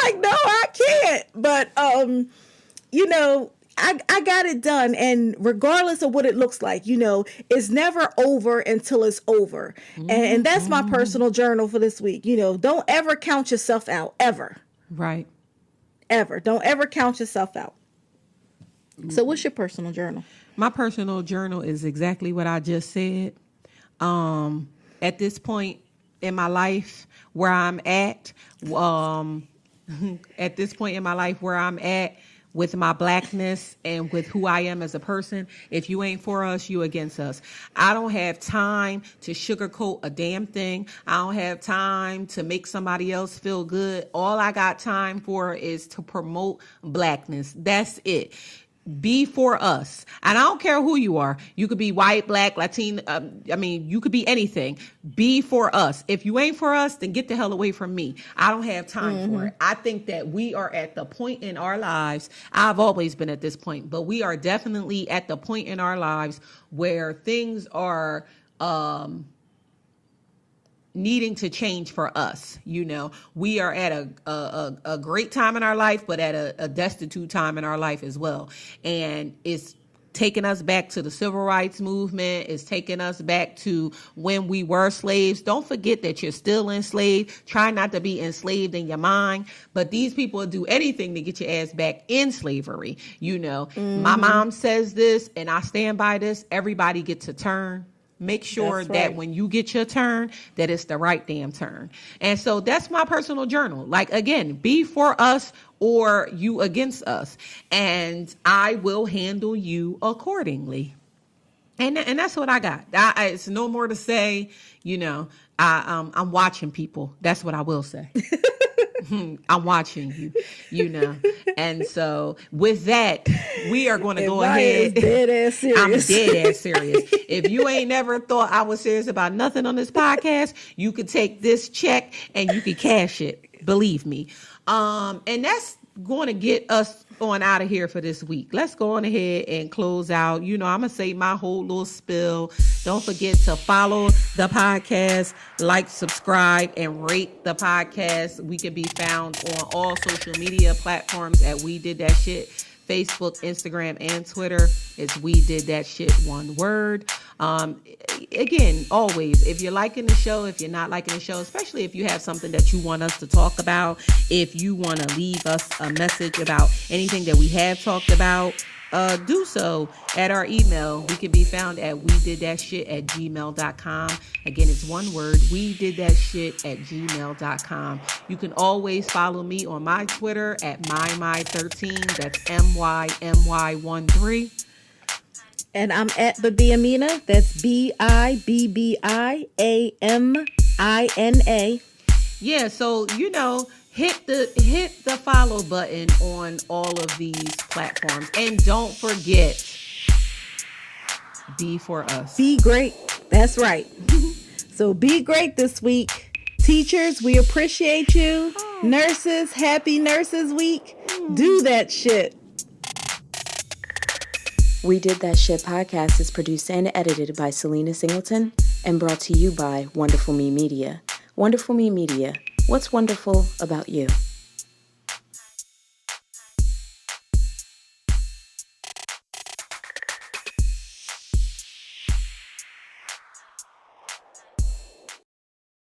like, no, I can't. But, I got it done. And regardless of what it looks like, it's never over until it's over. And that's my personal journal for this week. Don't ever count yourself out, ever. Right. Ever. Don't ever count yourself out. So what's your personal journal? My personal journal is exactly what I just said. At this point in my life where I'm at, with my blackness and with who I am as a person, if you ain't for us, you against us. I don't have time to sugarcoat a damn thing. I don't have time to make somebody else feel good. All I got time for is to promote blackness. That's it. Be for us. And I don't care who you are. You could be white, black, Latino. You could be anything. Be for us. If you ain't for us, then get the hell away from me. I don't have time for it. I think that we are at the point in our lives. I've always been at this point, but we are definitely at the point in our lives where things are, needing to change for us. We are at a great time in our life, but at a destitute time in our life as well. And it's taking us back to the civil rights movement. It's taking us back to when we were slaves. Don't forget that you're still enslaved. Try not to be enslaved in your mind. But these people will do anything to get your ass back in slavery. My mom says this, and I stand by this. Everybody gets a turn. Make sure that when you get your turn, that it's the right damn turn. And so that's my personal journal. Like, again, be for us or you against us. And I will handle you accordingly. And that's what I got. It's no more to say, I'm watching people. That's what I will say. I'm watching you, And so with that, we are going to go ahead. Dead ass serious. I'm dead ass serious. If you ain't never thought I was serious about nothing on this podcast, you could take this check and you could cash it. Believe me. And going to get us on out of here for this week. Let's go on ahead and close out. You know, I'm going to say my whole little spill. Don't forget to follow the podcast, like, subscribe, and rate the podcast. We can be found on all social media platforms at We Did That Shit. Facebook, Instagram, and Twitter. It's We Did That Shit, one word. Again, always, if you're liking the show, if you're not liking the show, especially if you have something that you want us to talk about, if you want to leave us a message about anything that we have talked about, do so at our email. We can be found at wedidthatshit@gmail.com. Again, it's one word, wedidthatshit@gmail.com. You can always follow me on my Twitter at mymy13. That's MYMY13. And I'm at the Biamina. That's BIBBIAMINA. Yeah, so you know, hit the follow button on all of these platforms, and don't forget, be for us. Be great. That's right. So be great this week. Teachers, we appreciate you. Nurses, happy Nurses Week. Do that shit. We Did That Shit podcast is produced and edited by Selena Singleton and brought to you by Wonderful Me Media. Wonderful Me Media. What's wonderful about you?